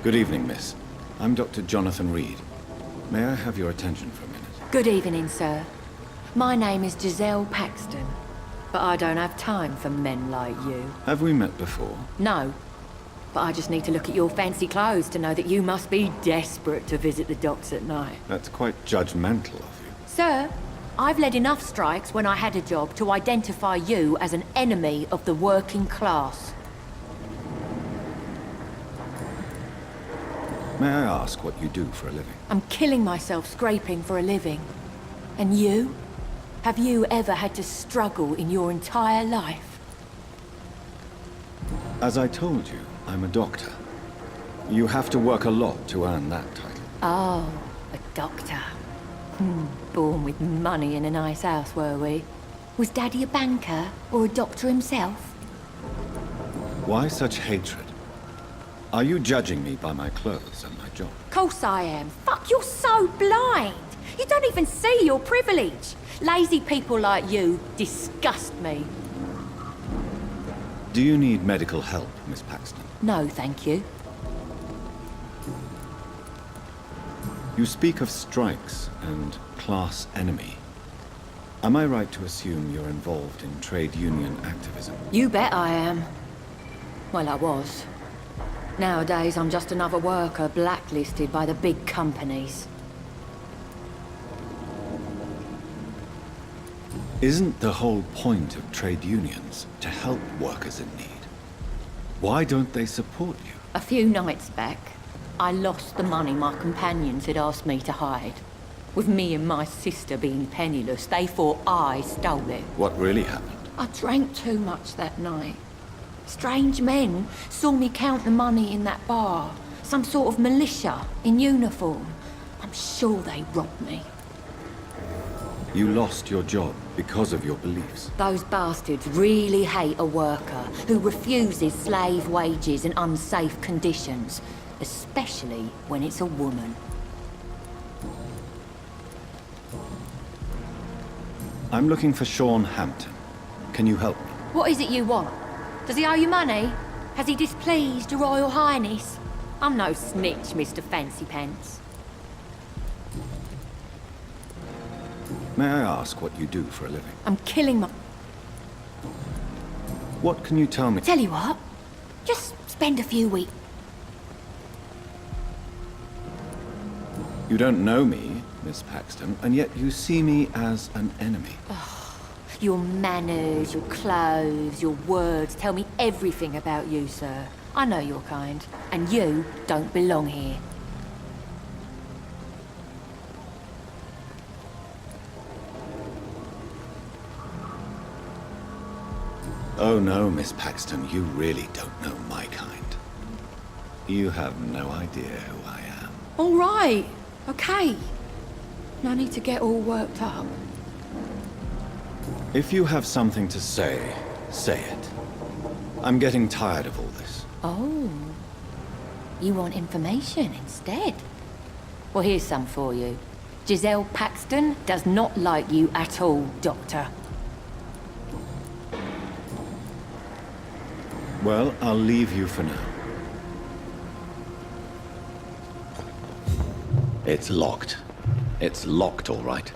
S3: Good evening, miss. I'm Dr. Jonathan Reed. May I have your attention for a minute?
S11: Good evening, sir. My name is Giselle Paxton, but I don't have time for men like you.
S3: Have we met before?
S11: No, but I just need to look at your fancy clothes to know that you must be desperate to visit the docks at night.
S3: That's quite judgmental of you.
S11: Sir, I've led enough strikes when I had a job to identify you as an enemy of the working class.
S3: May I ask what you do for a living?
S11: I'm killing myself scraping for a living. And you? Have you ever had to struggle in your entire life?
S3: As I told you, I'm a doctor. You have to work a lot to earn that title.
S11: Oh, a doctor. Born with money in a nice house, were we? Was Daddy a banker or a doctor himself?
S3: Why such hatred? Are you judging me by my clothes and my job?
S11: Course I am. Fuck, you're so blind. You don't even see your privilege. Lazy people like you disgust me.
S3: Do you need medical help, Miss Paxton?
S11: No, thank you.
S3: You speak of strikes and class enemy. Am I right to assume you're involved in trade union activism?
S11: You bet I am. Well, I was. Nowadays, I'm just another worker blacklisted by the big companies.
S3: Isn't the whole point of trade unions to help workers in need? Why don't they support you?
S11: A few nights back, I lost the money my companions had asked me to hide. With me and my sister being penniless, they thought I stole it.
S3: What really happened?
S11: I drank too much that night. Strange men saw me count the money in that bar. Some sort of militia in uniform. I'm sure they robbed me.
S3: You lost your job because of your beliefs.
S11: Those bastards really hate a worker who refuses slave wages and unsafe conditions, especially when it's a woman.
S3: I'm looking for Sean Hampton. Can you help me?
S11: What is it you want? Does he owe you money? Has he displeased your Royal Highness? I'm no snitch, Mr. Fancy Pants.
S3: May I ask what you do for a living?
S11: I'm killing my...
S3: What can you tell me?
S4: Tell you what, just spend a few weeks.
S3: You don't know me, Miss Paxton, and yet you see me as an enemy.
S11: Your manners, your clothes, your words tell me everything about you, sir. I know your kind, and you don't belong here.
S3: Oh no, Miss Paxton, you really don't know my kind. You have no idea who I am.
S4: All right, okay. No need to get all worked up.
S3: If you have something to say, say it. I'm getting tired of all this.
S11: Oh. You want information instead? Well, here's some for you. Giselle Paxton does not like you at all, Doctor.
S3: Well, I'll leave you for now.
S5: It's locked. It's locked, all right.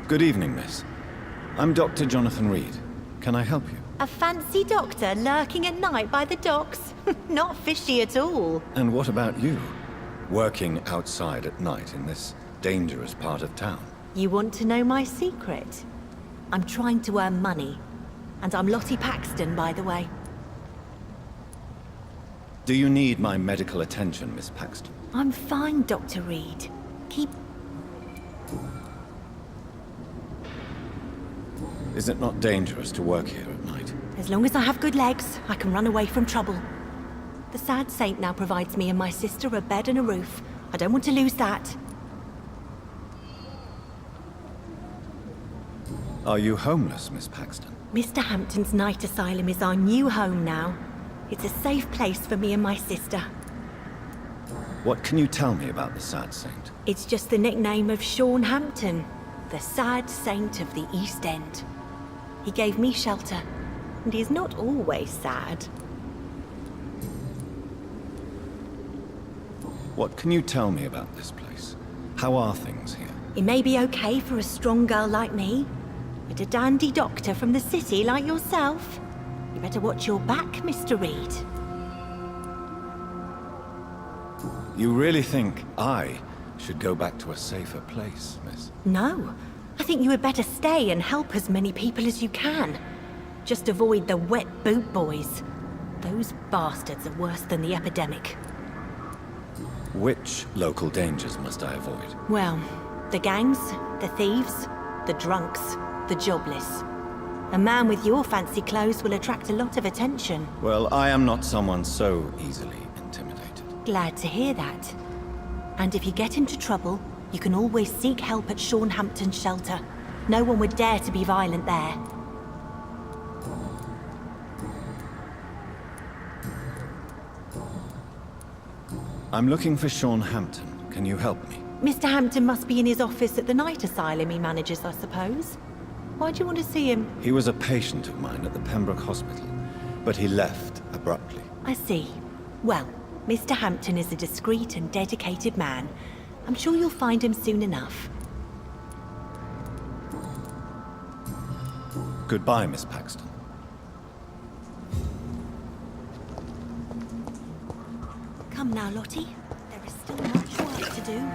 S3: Good evening, miss. I'm Dr. Jonathan Reed. Can I help you?
S20: A fancy doctor lurking at night by the docks? Not fishy at all.
S3: And what about you? Working outside at night in this dangerous part of town?
S20: You want to know my secret? I'm trying to earn money. And I'm Lottie Paxton, by the way.
S3: Do you need my medical attention, Miss Paxton?
S20: I'm fine, Dr. Reed. Keep...
S3: Is it not dangerous to work here at night?
S20: As long as I have good legs, I can run away from trouble. The sad saint now provides me and my sister a bed and a roof. I don't want to lose that.
S3: Are you homeless, Miss Paxton?
S20: Mr. Hampton's night asylum is our new home now. It's a safe place for me and my sister.
S3: What can you tell me about the sad saint?
S20: It's just the nickname of Sean Hampton, the sad saint of the East-End. He gave me shelter, and he is not always sad.
S3: What can you tell me about this place? How are things here?
S20: It may be okay for a strong girl like me, but a dandy doctor from the city like yourself, you better watch your back, Mr. Reed.
S3: You really think I should go back to a safer place, miss?
S20: No. I think you had better stay and help as many people as you can. Just avoid the wet boot boys. Those bastards are worse than the epidemic.
S3: Which local dangers must I avoid?
S20: Well, the gangs, the thieves, the drunks, the jobless. A man with your fancy clothes will attract a lot of attention.
S3: Well, I am not someone so easily intimidated.
S20: Glad to hear that. And if you get into trouble, you can always seek help at Sean Hampton's shelter. No one would dare to be violent there.
S3: I'm looking for Sean Hampton. Can you help me?
S20: Mr. Hampton must be in his office at the night asylum he manages, I suppose. Why do you want to see him?
S3: He was a patient of mine at the Pembroke Hospital, but he left abruptly.
S20: I see. Well, Mr. Hampton is a discreet and dedicated man. I'm sure you'll find him soon enough.
S3: Goodbye, Miss Paxton.
S20: Come now, Lottie. There is still much work to do.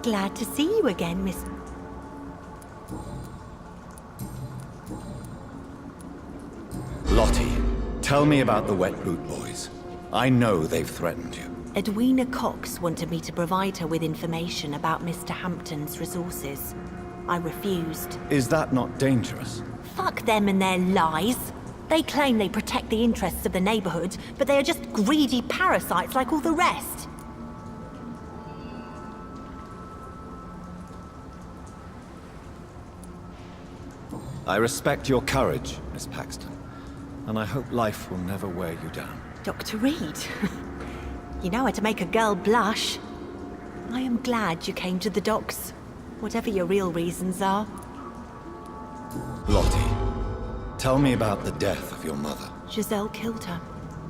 S20: Glad to see you again, Miss...
S3: Lottie, tell me about the Wet Boot Boys. I know they've threatened you.
S20: Edwina Cox wanted me to provide her with information about Mr. Hampton's resources. I refused.
S3: Is that not dangerous?
S20: Fuck them and their lies. They claim they protect the interests of the neighborhood, but they are just greedy parasites like all the rest.
S3: I respect your courage, Miss Paxton, and I hope life will never wear you down.
S20: Dr. Reed, you know how to make a girl blush. I am glad you came to the docks, whatever your real reasons are.
S3: Lottie, tell me about the death of your mother.
S20: Giselle killed her,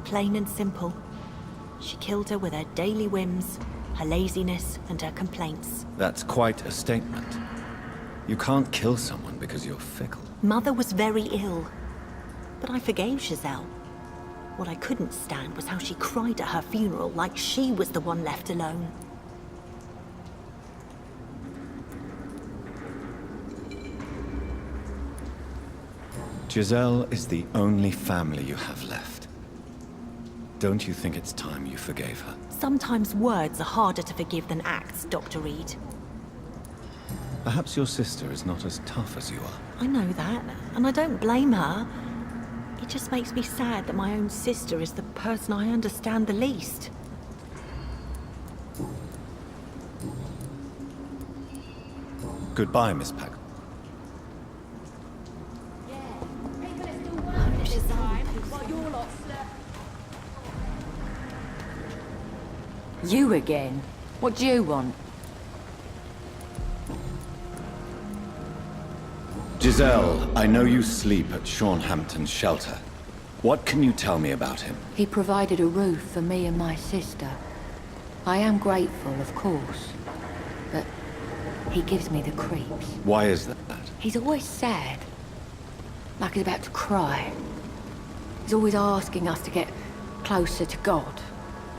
S20: plain and simple. She killed her with her daily whims, her laziness, and her complaints.
S3: That's quite a statement. You can't kill someone because you're fickle.
S20: Mother was very ill, but I forgave Giselle. What I couldn't stand was how she cried at her funeral like she was the one left alone.
S3: Giselle is the only family you have left. Don't you think it's time you forgave her?
S20: Sometimes words are harder to forgive than acts, Dr. Reed.
S3: Perhaps your sister is not as tough as you are.
S20: I know that, and I don't blame her. It just makes me sad that my own sister is the person I understand the least.
S3: Goodbye, Miss Paxton.
S11: You again? What do you want?
S3: Giselle, I know you sleep at Sean Hampton's shelter. What can you tell me about him?
S11: He provided a roof for me and my sister. I am grateful, of course, but he gives me the creeps.
S3: Why is that?
S11: He's always sad, like he's about to cry. He's always asking us to get closer to God,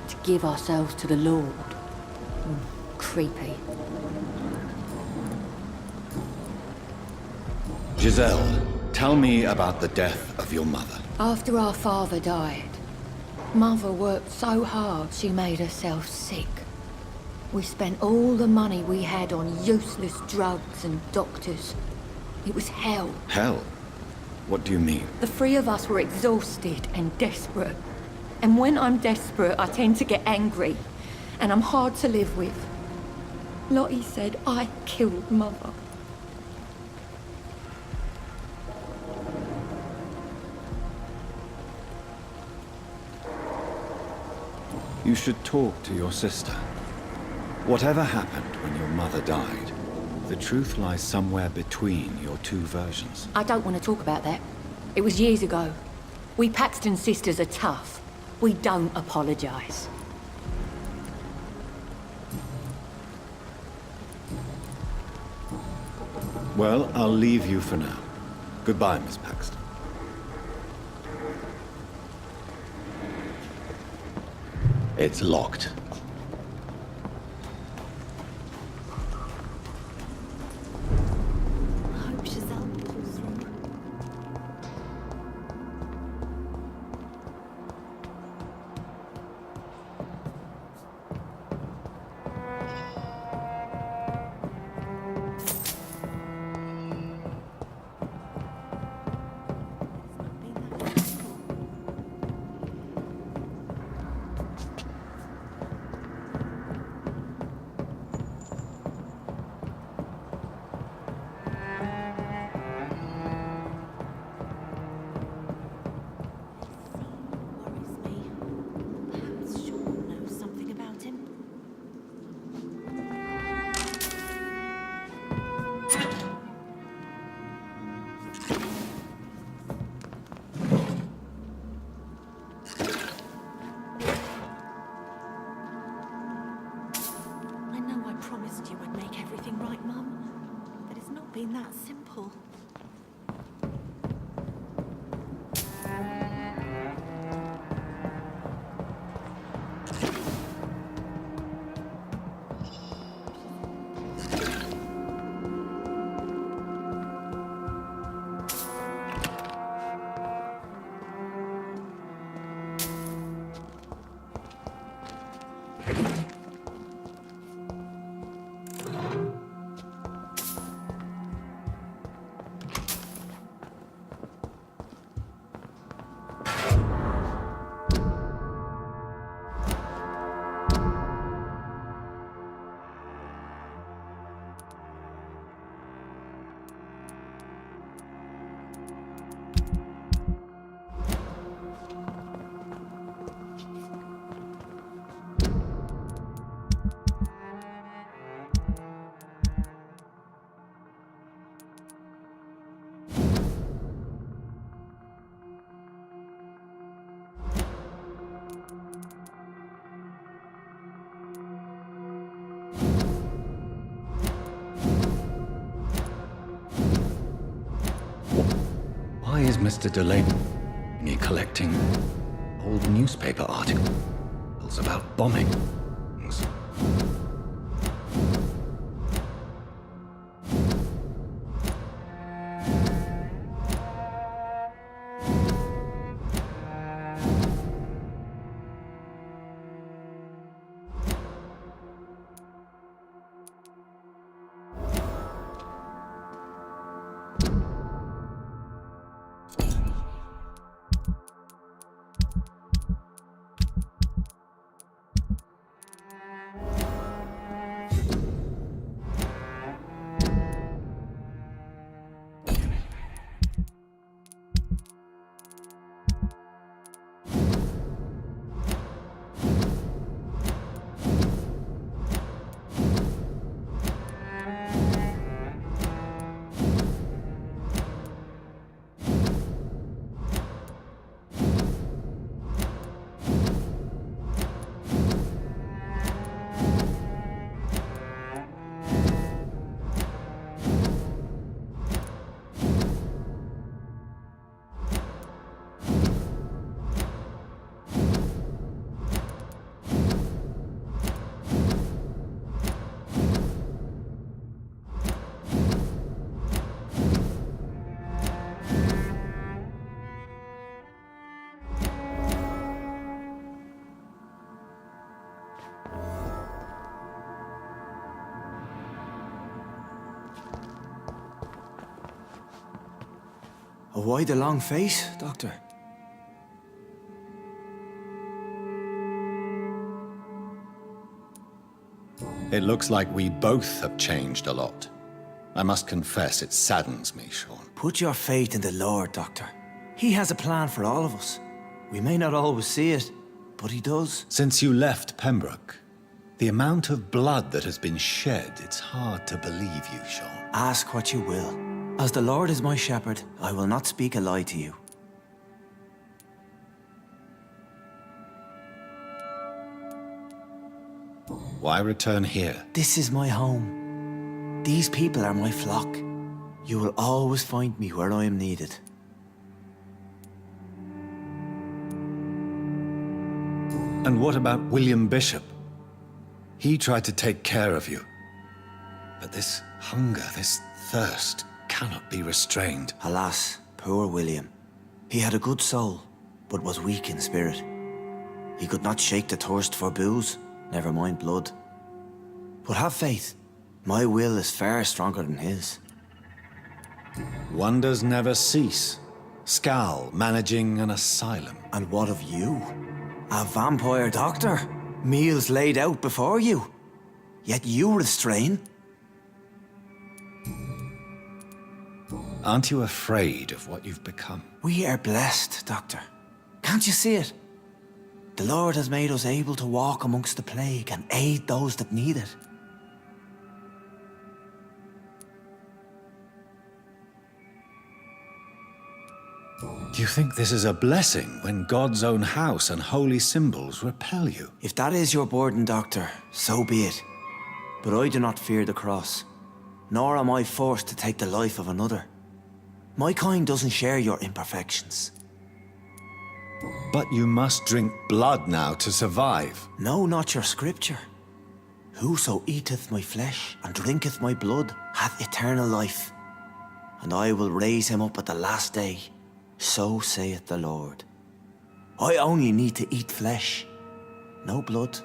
S11: to give ourselves to the Lord. Creepy.
S3: Giselle, tell me about the death of your mother.
S11: After our father died, Mother worked so hard she made herself sick. We spent all the money we had on useless drugs and doctors. It was hell.
S3: Hell? What do you mean?
S11: The three of us were exhausted and desperate. And when I'm desperate, I tend to get angry. And I'm hard to live with. Lottie said I killed Mother.
S3: You should talk to your sister. Whatever happened when your mother died, the truth lies somewhere between your two versions.
S11: I don't want to talk about that. It was years ago. We Paxton sisters are tough. We don't apologize.
S3: Well, I'll leave you for now. Goodbye, Miss Paxton. It's locked. Why is Mr. Delaney collecting old newspaper articles about bombings?
S5: Why the long face, Doctor?
S3: It looks like we both have changed a lot. I must confess, it saddens me, Sean.
S5: Put your faith in the Lord, Doctor. He has a plan for all of us. We may not always see it, but he does.
S3: Since you left Pembroke, the amount of blood that has been shed, it's hard to believe you, Sean.
S5: Ask what you will. As the Lord is my shepherd, I will not speak a lie to you.
S3: Why return here?
S5: This is my home. These people are my flock. You will always find me where I am needed.
S3: And what about William Bishop? He tried to take care of you. But this hunger, this thirst, cannot be restrained.
S5: Alas, poor William. He had a good soul, but was weak in spirit. He could not shake the thirst for booze, never mind blood. But have faith. My will is far stronger than his.
S3: Wonders never cease. Scal managing an asylum.
S5: And what of you? A vampire doctor? Meals laid out before you. Yet you restrain.
S3: Aren't you afraid of what you've become?
S5: We are blessed, Doctor. Can't you see it? The Lord has made us able to walk amongst the plague and aid those that need it.
S3: Do you think this is a blessing when God's own house and holy symbols repel you?
S5: If that is your burden, Doctor, so be it. But I do not fear the cross, nor am I forced to take the life of another. My kind doesn't share your imperfections.
S3: But you must drink blood now to survive.
S5: No, not your scripture. Whoso eateth my flesh and drinketh my blood hath eternal life, and I will raise him up at the last day. So saith the Lord. I only need to eat flesh, no blood.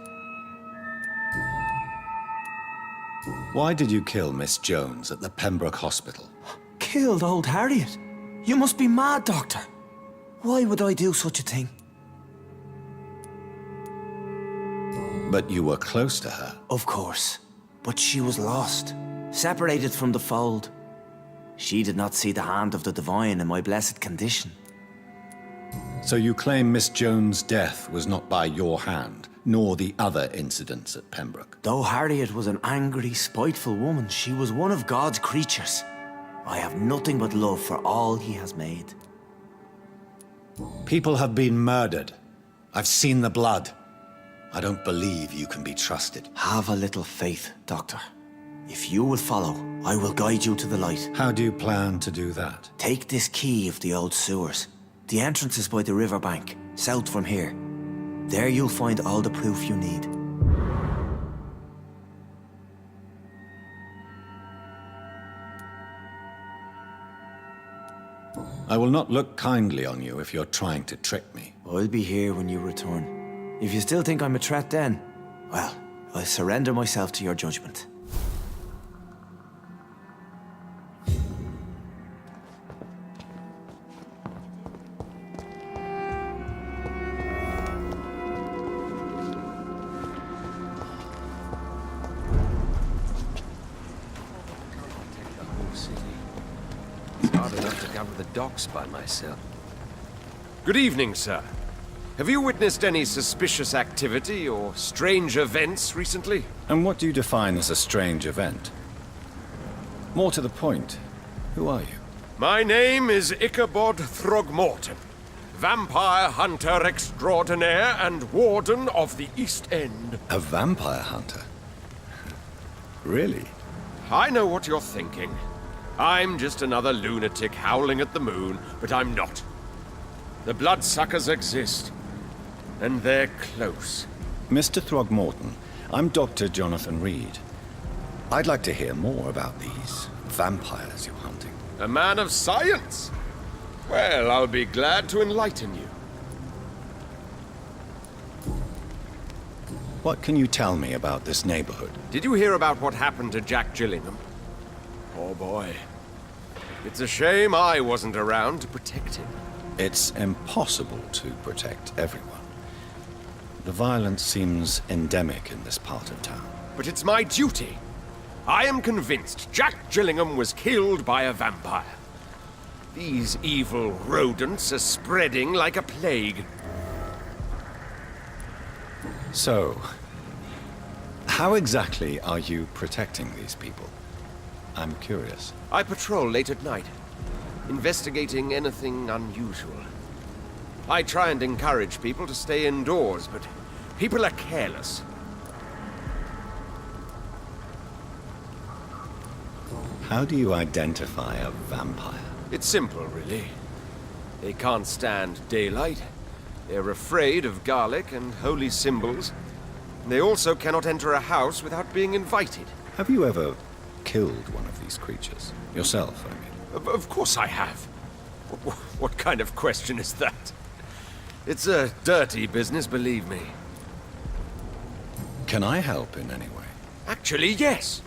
S3: Why did you kill Miss Jones at the Pembroke Hospital?
S5: Killed old Harriet? You must be mad, Doctor. Why would I do such a thing?
S3: But you were close to her.
S5: Of course. But she was lost, separated from the fold. She did not see the hand of the divine in my blessed condition.
S3: So you claim Miss Jones' death was not by your hand, nor the other incidents at Pembroke?
S5: Though Harriet was an angry, spiteful woman, she was one of God's creatures. I have nothing but love for all he has made.
S3: People have been murdered. I've seen the blood. I don't believe you can be trusted.
S5: Have a little faith, Doctor. If you will follow, I will guide you to the light.
S3: How do you plan to do that?
S5: Take this key of the old sewers. The entrance is by the riverbank, south from here. There you'll find all the proof you need.
S3: I will not look kindly on you if you're trying to trick me.
S5: I'll be here when you return. If you still think I'm a threat then, well, I'll surrender myself to your judgment.
S10: Docks by myself. Good evening, sir. Have you witnessed any suspicious activity or strange events recently?
S3: And what do you define as a strange event? More to the point, who are you?
S10: My name is Ichabod Throgmorton, vampire hunter extraordinaire and warden of the East-End.
S3: A vampire hunter? Really?
S10: I know what you're thinking. I'm just another lunatic howling at the moon, but I'm not. The bloodsuckers exist, and they're close.
S3: Mr. Throgmorton, I'm Dr. Jonathan Reed. I'd like to hear more about these vampires you're hunting.
S10: A man of science? Well, I'll be glad to enlighten you.
S3: What can you tell me about this neighborhood?
S10: Did you hear about what happened to Jack Gillingham? Poor boy. It's a shame I wasn't around to protect him.
S3: It's impossible to protect everyone. The violence seems endemic in this part of town.
S10: But it's my duty. I am convinced Jack Gillingham was killed by a vampire. These evil rodents are spreading like a plague.
S3: So, how exactly are you protecting these people? I'm curious.
S10: I patrol late at night, investigating anything unusual. I try and encourage people to stay indoors, but people are careless.
S3: How do you identify a vampire?
S10: It's simple, really. They can't stand daylight. They're afraid of garlic and holy symbols. They also cannot enter a house without being invited.
S3: Have you ever killed one of these creatures? Yourself, I mean.
S10: Of course I have. What kind of question is that? It's a dirty business, believe me.
S3: Can I help in any way?
S10: Actually, yes.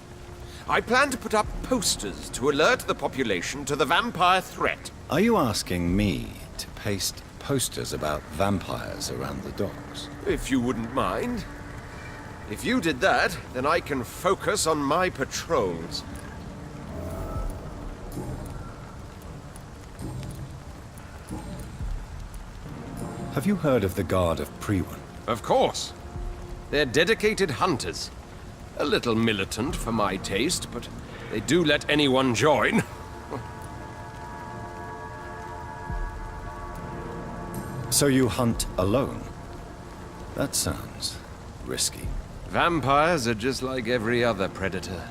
S10: I plan to put up posters to alert the population to the vampire threat.
S3: Are you asking me to paste posters about vampires around the docks?
S10: If you wouldn't mind. If you did that, then I can focus on my patrols.
S3: Have you heard of the Guard of Priwen?
S10: Of course. They're dedicated hunters. A little militant for my taste, but they do let anyone join.
S3: So you hunt alone? That sounds risky.
S10: Vampires are just like every other predator.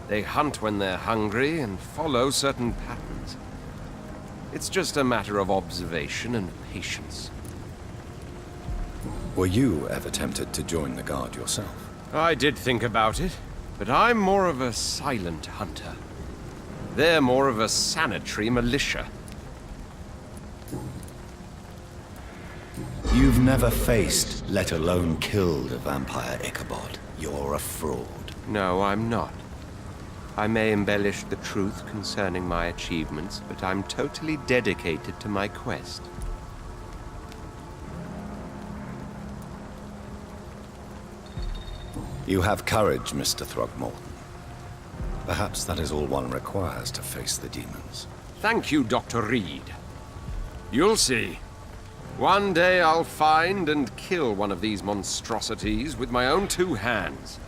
S10: They hunt when they're hungry and follow certain patterns. It's just a matter of observation and patience.
S3: Were you ever tempted to join the Guard yourself?
S10: I did think about it, but I'm more of a silent hunter. They're more of a sanitary militia.
S3: You've never faced, let alone killed a vampire, Ichabod. You're a fraud.
S10: No, I'm not. I may embellish the truth concerning my achievements, but I'm totally dedicated to my quest.
S3: You have courage, Mr. Throgmorton. Perhaps that is all one requires to face the demons.
S10: Thank you, Dr. Reed. You'll see. One day I'll find and kill one of these monstrosities with my own 2 hands.